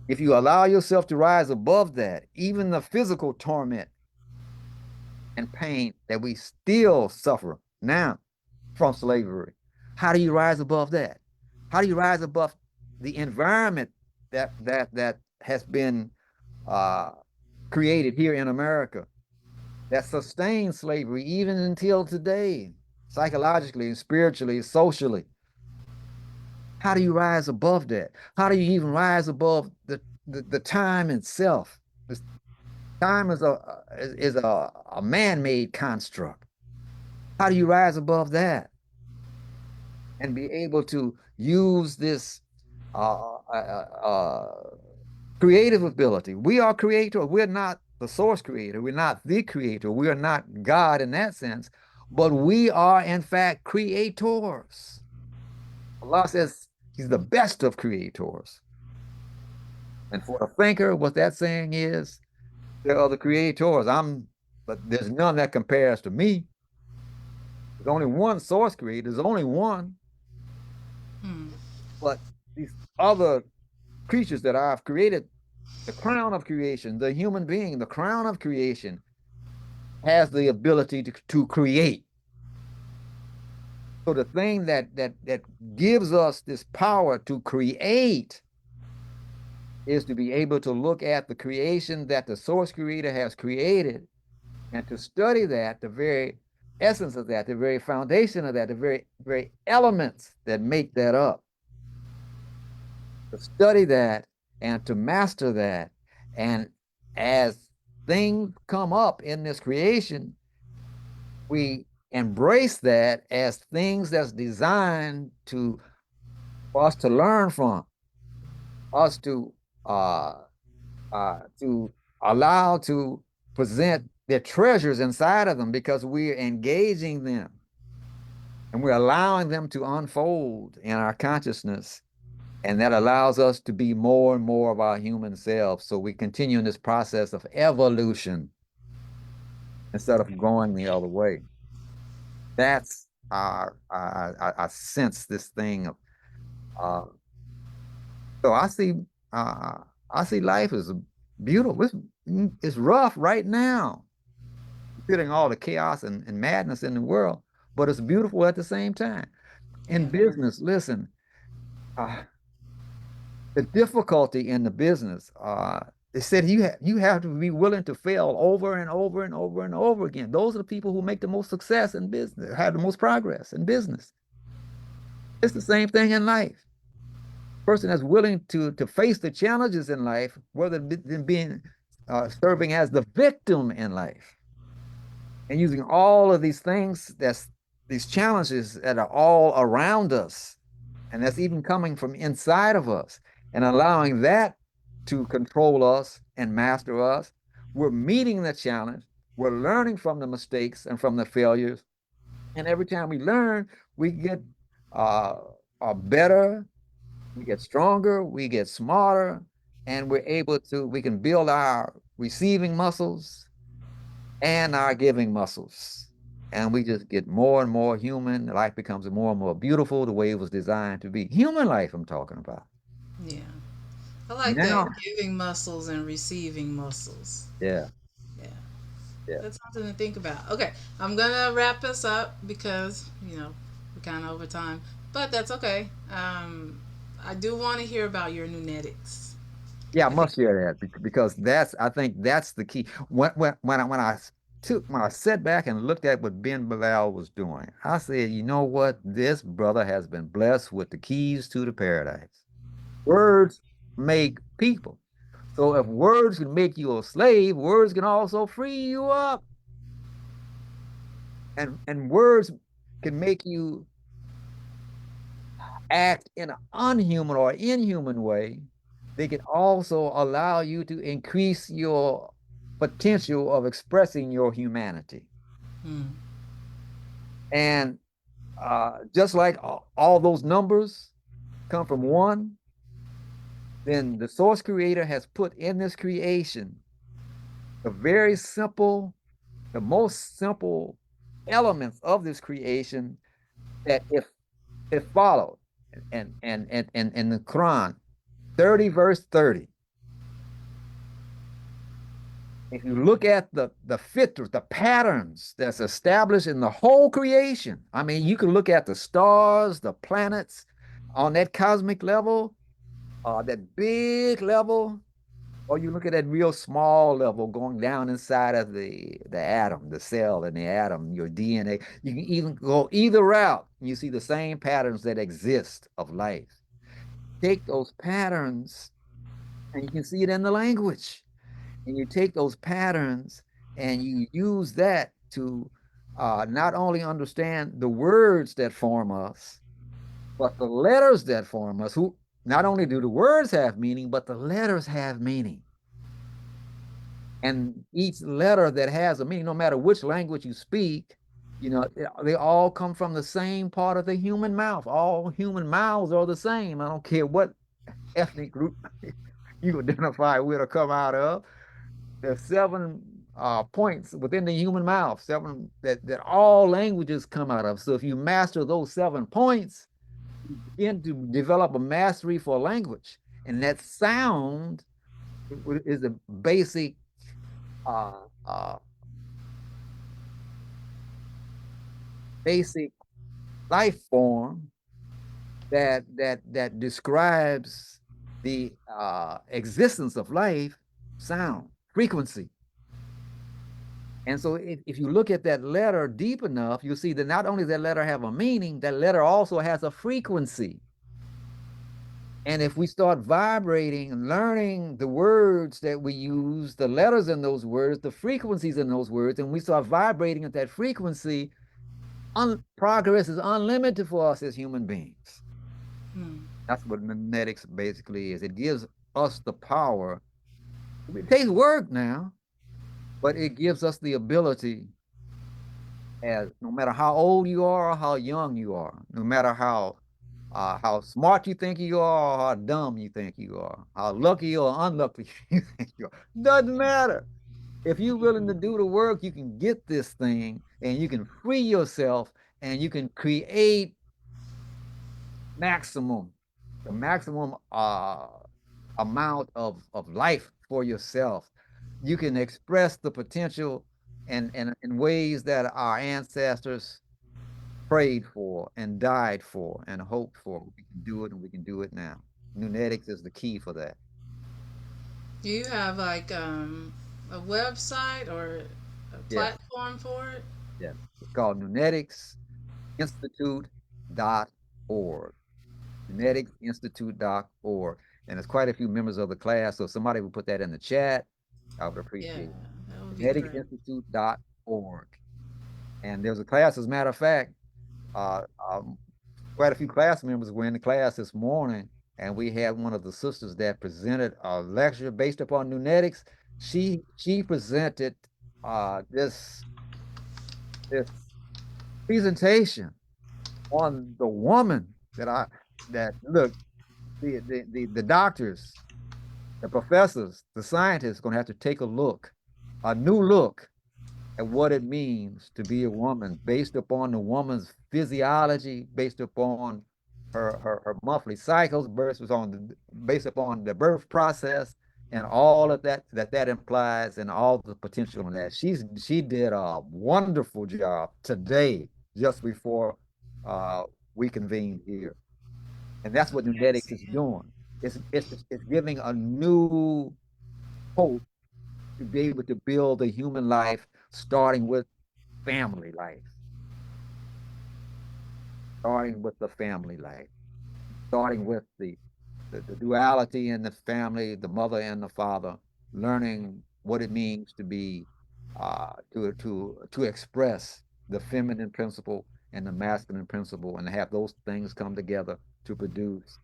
If you allow yourself to rise above that, even the physical torment and pain that we still suffer now from slavery. How do you rise above that? How do you rise above the environment that has been uh, created here in America that sustains slavery even until today, psychologically, spiritually, socially? How do you rise above that? How do you even rise above the time itself? This time is a man-made construct. How do you rise above that and be able to use this uh, uh, uh, creative ability? We are creators. We're not the source creator. We're not the creator. We are not God in that sense, but we are, in fact, creators. Allah says He's the best of creators. And for a thinker, what that saying is, there are the creators. But there's none that compares to me. There's only one source creator. There's only one. Mm. But these other creatures that I've created, the crown of creation, the human being, the crown of creation, has the ability to create. So the thing that gives us this power to create is to be able to look at the creation that the source creator has created and to study that, the very essence of that, the very foundation of that, the very elements that make that up. To study that and to master that. And as things come up in this creation, we embrace that as things that's designed for us to learn from, us uh, to allow to present their treasures inside of them because we're engaging them and we're allowing them to unfold in our consciousness. And that allows us to be more and more of our human selves. So we continue in this process of evolution instead of going the other way. That's I sense this thing of uh, so uh, I see life as beautiful. It's rough right now, considering all the chaos and madness in the world, but it's beautiful at the same time. In Yeah. business, listen, uh, the difficulty in the business They said you have to be willing to fail over and over and over and over again. Those are the people who make the most success in business, have the most progress in business. It's the same thing in life. Person that's willing to face the challenges in life, rather than being serving as the victim in life, and using all of these things, that's these challenges that are all around us, and that's even coming from inside of us, and allowing that to control us and master us. We're meeting the challenge. We're learning from the mistakes and from the failures. And every time we learn, we get uh, better, we get stronger, we get smarter, and we can build our receiving muscles and our giving muscles. And we just get more and more human. Life becomes more and more beautiful the way it was designed to be. Human life, I'm talking about. Yeah. I like that. Now, Giving muscles and receiving muscles. yeah, Yeah. yeah. That's something to think about. Okay. I'm going to wrap us up because, we're kind of over time. But that's okay. I do want to hear about your nunetics. Yeah, I I think. must share that because I think that's the key. When I sat back and looked at what Ben Bilal was doing, I said, you know what? This brother has been blessed with the keys to the paradise. Words make people. So if words can make you a slave, words can also free you up. And words can make you act in an unhuman or inhuman way. They can also allow you to increase your potential of expressing your humanity. Hmm. And just like all those numbers come from one, then the source creator has put in this creation the very simple, the most simple elements of this creation that if followed, and in the Quran, 30 verse 30, if you look at the fitr, the patterns that's established in the whole creation, I mean, you can look at the stars, the planets on that cosmic level, that big level, or you look at that real small level going down inside of the atom, the cell and the atom, your DNA. You can even go either route. And you see the same patterns that exist of life. Take those patterns, and you can see it in the language. And you take those patterns and you use that to not only understand the words that form us, but the letters that form us. Who not only do the words have meaning, but the letters have meaning. And each letter that has a meaning, no matter which language you speak, they all come from the same part of the human mouth. All human mouths are the same. I don't care what ethnic group you identify with or come out of. There's seven points within the human mouth, seven that all languages come out of. So if you master those 7 points, you begin to develop a mastery for language. And that sound is a uh, uh, basic life form that describes the existence of life, sound, frequency. And so if you look at that letter deep enough, you'll see that not only does that letter have a meaning, that letter also has a frequency. And if we start vibrating and learning the words that we use, the letters in those words, the frequencies in those words, and we start vibrating at that frequency, progress is unlimited for us as human beings. Hmm. That's what genetics basically is. It gives us the power. It takes work now, but it gives us the ability, as no matter how old you are or how young you are, no matter how smart you think you are or how dumb you think you are, how lucky or unlucky you think you are, doesn't matter. If you're willing to do the work, you can get this thing and you can free yourself and you can create maximum, the maximum amount of life for yourself. You can express the potential in ways that our ancestors prayed for and died for and hoped for. We can do it and we can do it now. Nunetics is the key for that. Do you have like a website or a Yes, platform for it? yes. It's called genetics institute.org. Genetics institute.org. And there's quite a few members of the class. So if somebody would put that in the chat, I would Yeah, appreciate it. that would be great. Genetics institute.org. And there's a class, as a matter of fact, uh, um, quite a few class members were in the class this morning, and we had one of the sisters that presented a lecture based upon genetics. She presented this presentation on the woman that look the doctors, the professors, the scientists going to have to take a new look at what it means to be a woman based upon the woman's physiology, based upon her monthly cycles, based upon the birth process and all of that implies and all the potential in that. She did a wonderful job today, just before uh, we convened here. And that's what Okay, Nunetics is doing. It's giving a new hope to be able to build a human life, starting with family life, starting with the family life, starting with the duality in the family, the mother and the father, learning what it means to be to express the feminine principle and the masculine principle, and to have those things come together to produce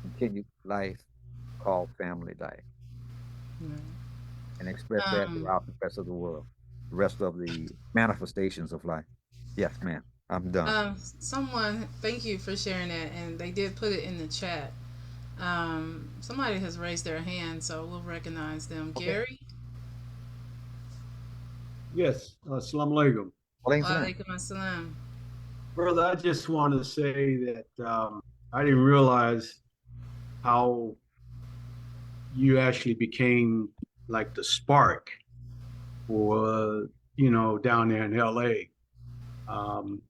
continued life called family life, right. and express that Um, throughout the rest of the world, the rest of the manifestations of life. Yes, ma'am. I'm done. Someone, thank you for sharing that, and they did put it in the chat. Somebody has raised their hand, so we'll recognize them. Okay. Gary, Yes, Assalamu alaikum. Well, wa alaikum assalam. Brother, I just want to say that I didn't realize how you actually became like the spark for, down there in LA. Um,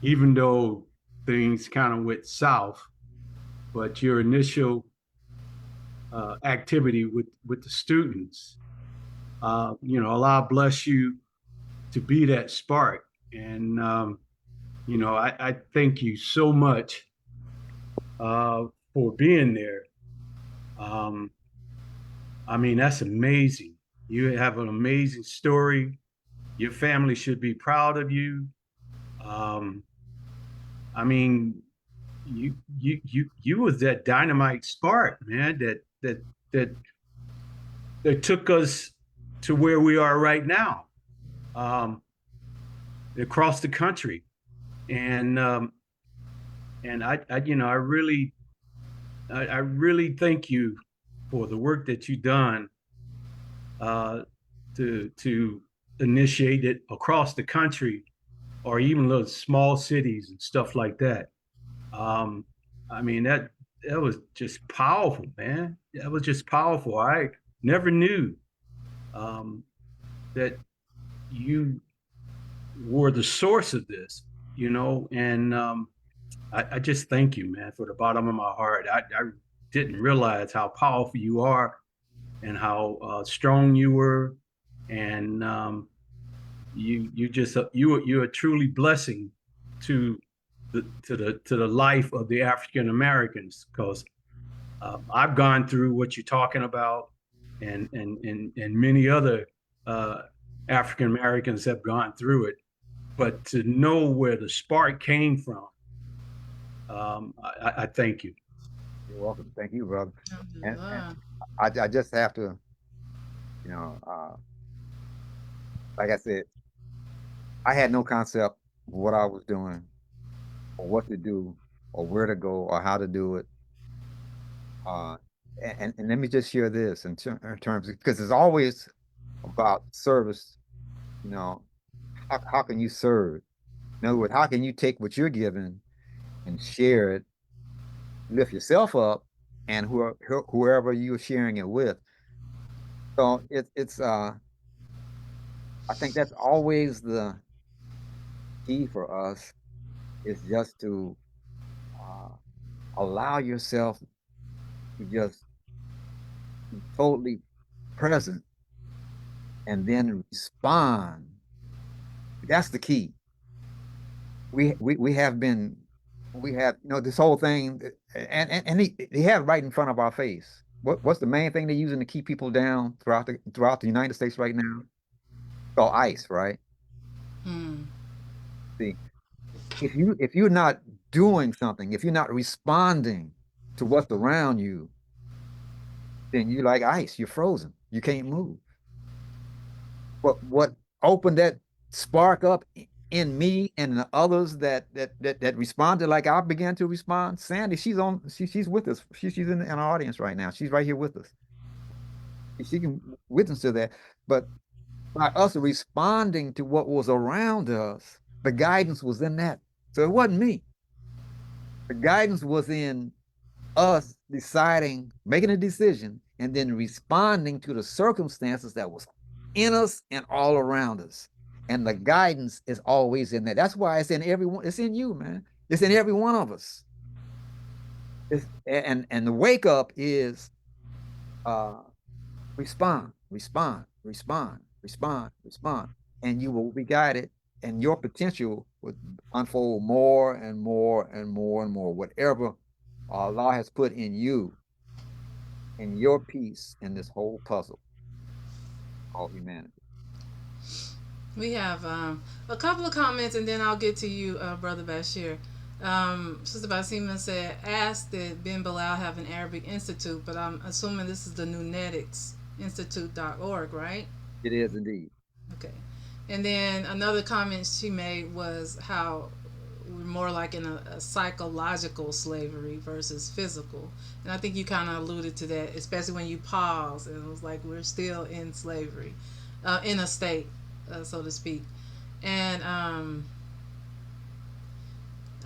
Even though things kind of went south, but your initial activity with the students, Allah bless you to be that spark. And, I thank you so much uh, for being there. Um, I mean, that's amazing. You have an amazing story. Your family should be proud of you. Um, I mean, you was that dynamite spark, man. That that took us to where we are right now, um, across the country. And I really thank you for the work that you've done uh, to initiate it across the country or even those small cities and stuff like that. Um, I mean that was just powerful, man. That was just powerful. I never knew um, that you were the source of this, and I just thank you, man, for the bottom of my heart. I didn't realize how powerful you are and how strong you were, and you just you're a truly blessing to the life of the African Americans, because I've gone through what you're talking about, and many other uh, African Americans have gone through it. But to know where the spark came from, I thank you. you're welcome. Thank you, brother. And Alhamdulillah. I just have to, like I said, I had no concept of what I was doing or what to do or where to go or how to do it. Uh, and let me just share this in terms because it's always about service. You know, how can you serve? In other words, how can you take what you're given and share it, lift yourself up, and whoever you're sharing it with. So it's I think that's always the key for us is just to uh, allow yourself to just totally present and then respond. That's the key. We have been we have this whole thing, and they have it right in front of our face. What's the main thing they're using to keep people down throughout the United States right now? Oh, ICE, right? Hmm. See, if you're not doing something, if you're not responding to what's around you, then you're like ice. You're frozen. You can't move. What opened that spark up in me and the others that responded like I began to respond? Sandy, she's with us. She's in our audience right now. She's right here with us. She can witness to that. But by us responding to what was around us, the guidance was in that. So it wasn't me. The guidance was in us deciding, making a decision, and then responding to the circumstances that was in us and all around us. And the guidance is always in there. That's why it's in everyone. It's in you, man. It's in every one of us. And the wake up is uh, respond, respond, respond, respond, respond, and you will be guided, and your potential would unfold more and more and more and more. Whatever Allah has put in you and your piece in this whole puzzle called humanity. We have a couple of comments, and then I'll get to you, Brother Bashir. Sister Basima said, asked did Ben Bilal have an Arabic institute, but I'm assuming this is the Nunetics Institute.org, right? It is indeed. Okay. And then another comment she made was how we're more like in a psychological slavery versus physical. And I think you kind of alluded to that, especially when you pause and it was like we're still in slavery, in a state, so to speak. And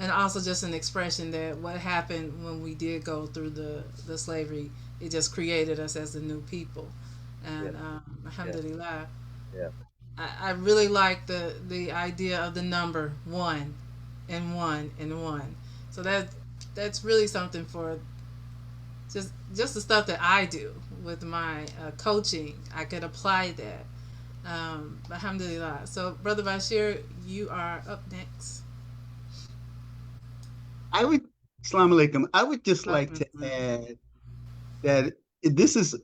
and also just an expression that what happened when we did go through the slavery, it just created us as a new people. Yeah, And yeah, alhamdulillah, yeah. I really like the idea of the number one and one and one. So that's really something for just the stuff that I do with my coaching. I could apply that. Alhamdulillah. So, Brother Bashir, you are up next. I would, Assalamu alaikum. I would just like to Mhm. add that this is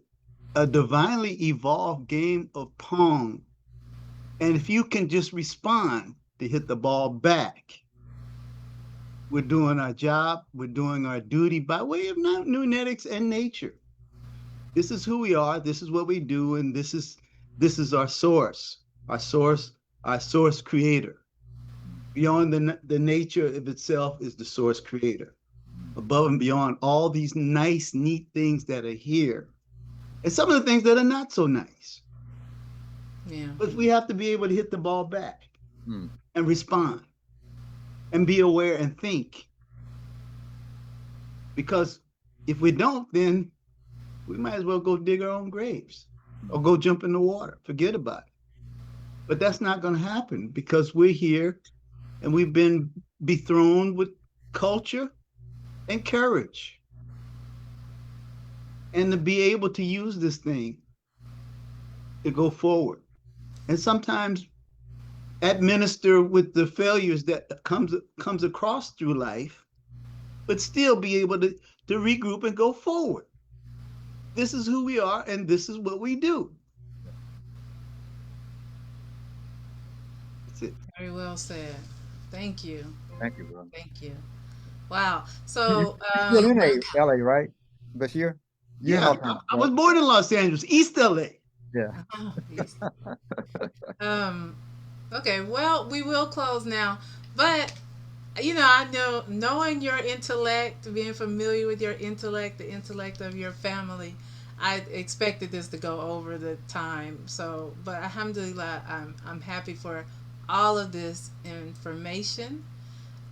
a divinely evolved game of Pong. And if you can just respond to hit the ball back, we're doing our job, we're doing our duty by way of Nunetics and nature. This is who we are, this is what we do, and this is our source, our source, our source creator. Beyond the nature of itself is the source creator. Above and beyond all these nice, neat things that are here, and some of the things that are not so nice. Yeah. But we have to be able to hit the ball back Hmm. and respond and be aware and think. Because if we don't, then we might as well go dig our own graves or go jump in the water. Forget about it. But that's not going to happen because we're here and we've been dethroned with culture and courage. And to be able to use this thing to go forward. And sometimes administer with the failures that comes across through life, but still be able to regroup and go forward. This is who we are, and this is what we do. That's it. Very well said. Thank you. Thank you, bro. Thank you. Wow. You, So, you're still in LA, right? Bashir? You're in Yeah, Los Angeles, I right? was born in Los Angeles, East LA. Yeah. yes. um, okay. Well, we will close now, but I know knowing your intellect, being familiar with your intellect, the intellect of your family, I expected this to go over the time. So, but alhamdulillah, I'm happy for all of this information.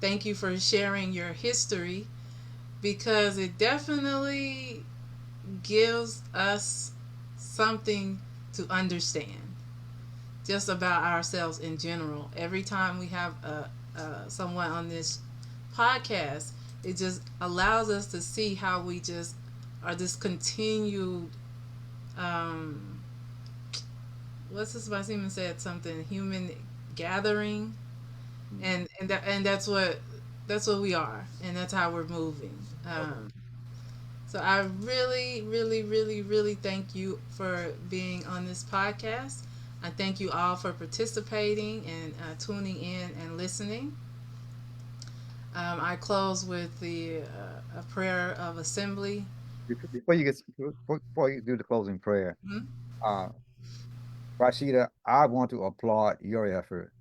Thank you for sharing your history because it definitely gives us something to understand just about ourselves in general. Every time we have someone on this podcast, it just allows us to see how we just are this continued um, what's this? Even said something human gathering, and that's what we are, and that's how we're moving. So I really, really, really, really thank you for being on this podcast. I thank you all for participating and tuning in and listening. I close with a prayer of assembly. Before you do the closing prayer, Mhm. uh, Rashida, I want to applaud your effort,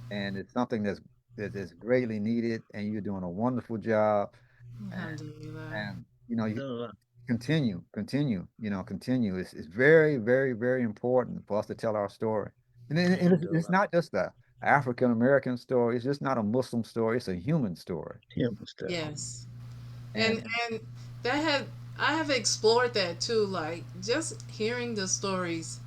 and it's something that is greatly needed, and you're doing a wonderful job. And Alhamdulillah. and you continue. It's very, very, very important for us to tell our story. And it's Alhamdulillah. not just a African American story. It's just not a Muslim story. It's a human story. Human stuff. Yes. And And and that had I have explored that too, like just hearing the stories,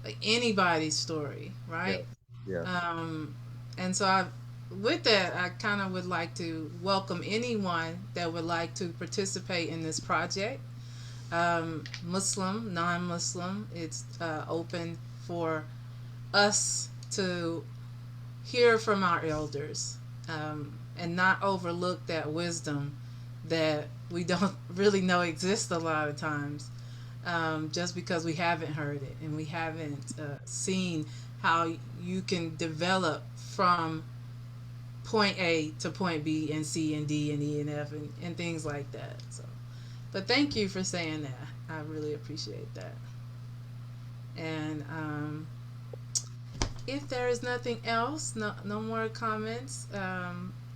like anybody's story, yes, right? yes. Um, and so I, with that, I kind of would like to welcome anyone that would like to participate in this project. Muslim, non-Muslim, it's open for us to hear from our elders, and not overlook that wisdom that we don't really know exists a lot of times, just because we haven't heard it and we haven't seen how you can develop from point A to point B and C and D and E and F and things like that. So, but thank you for saying that. I really appreciate that. And if there is nothing else, no more comments.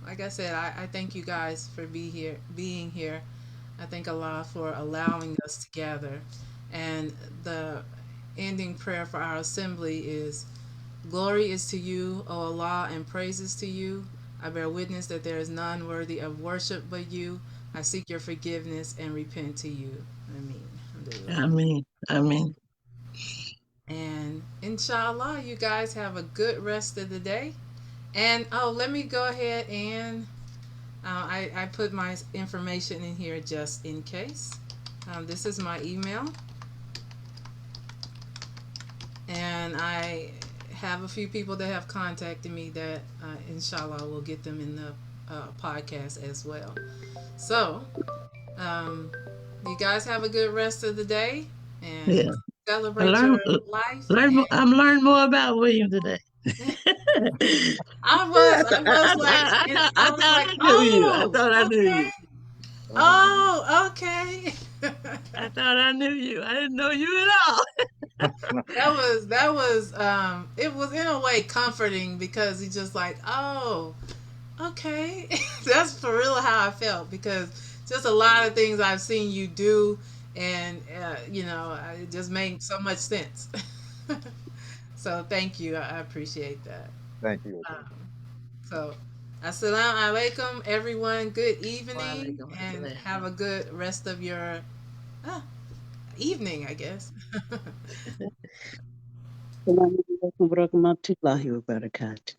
Like I said, I thank you guys for being here. I thank Allah for allowing us to gather. And the ending prayer for our assembly is: Glory is to you, O Allah, and praises to you. I bear witness that there is none worthy of worship but you. I seek your forgiveness and repent to you. Ameen. Alhamdulillah. Amen. Amen. And inshallah, you guys have a good rest of the day. And oh, let me go ahead and I put my information in here just in case. This is my email, and I have a few people that have contacted me that inshallah will get them in the podcast as well. So, um, you guys have a good rest of the day and Yeah. I celebrate learn your life. learn And I'm learning more about William today. I was like, I I was thought like, I knew you. I oh, thought I knew okay, you. oh, okay. I thought I knew you. I didn't know you at all. It was in a way comforting because he's just like, oh, okay. That's for real how I felt, because just a lot of things I've seen you do, and it just made so much sense. So thank you. I appreciate that. Thank you. Um, so, assalamu alaikum, everyone. Good Wa evening, alaikum and assalam. have a good rest of your ah, evening, I guess. Assalamu alaikum warahmatullahi wabarakatuh.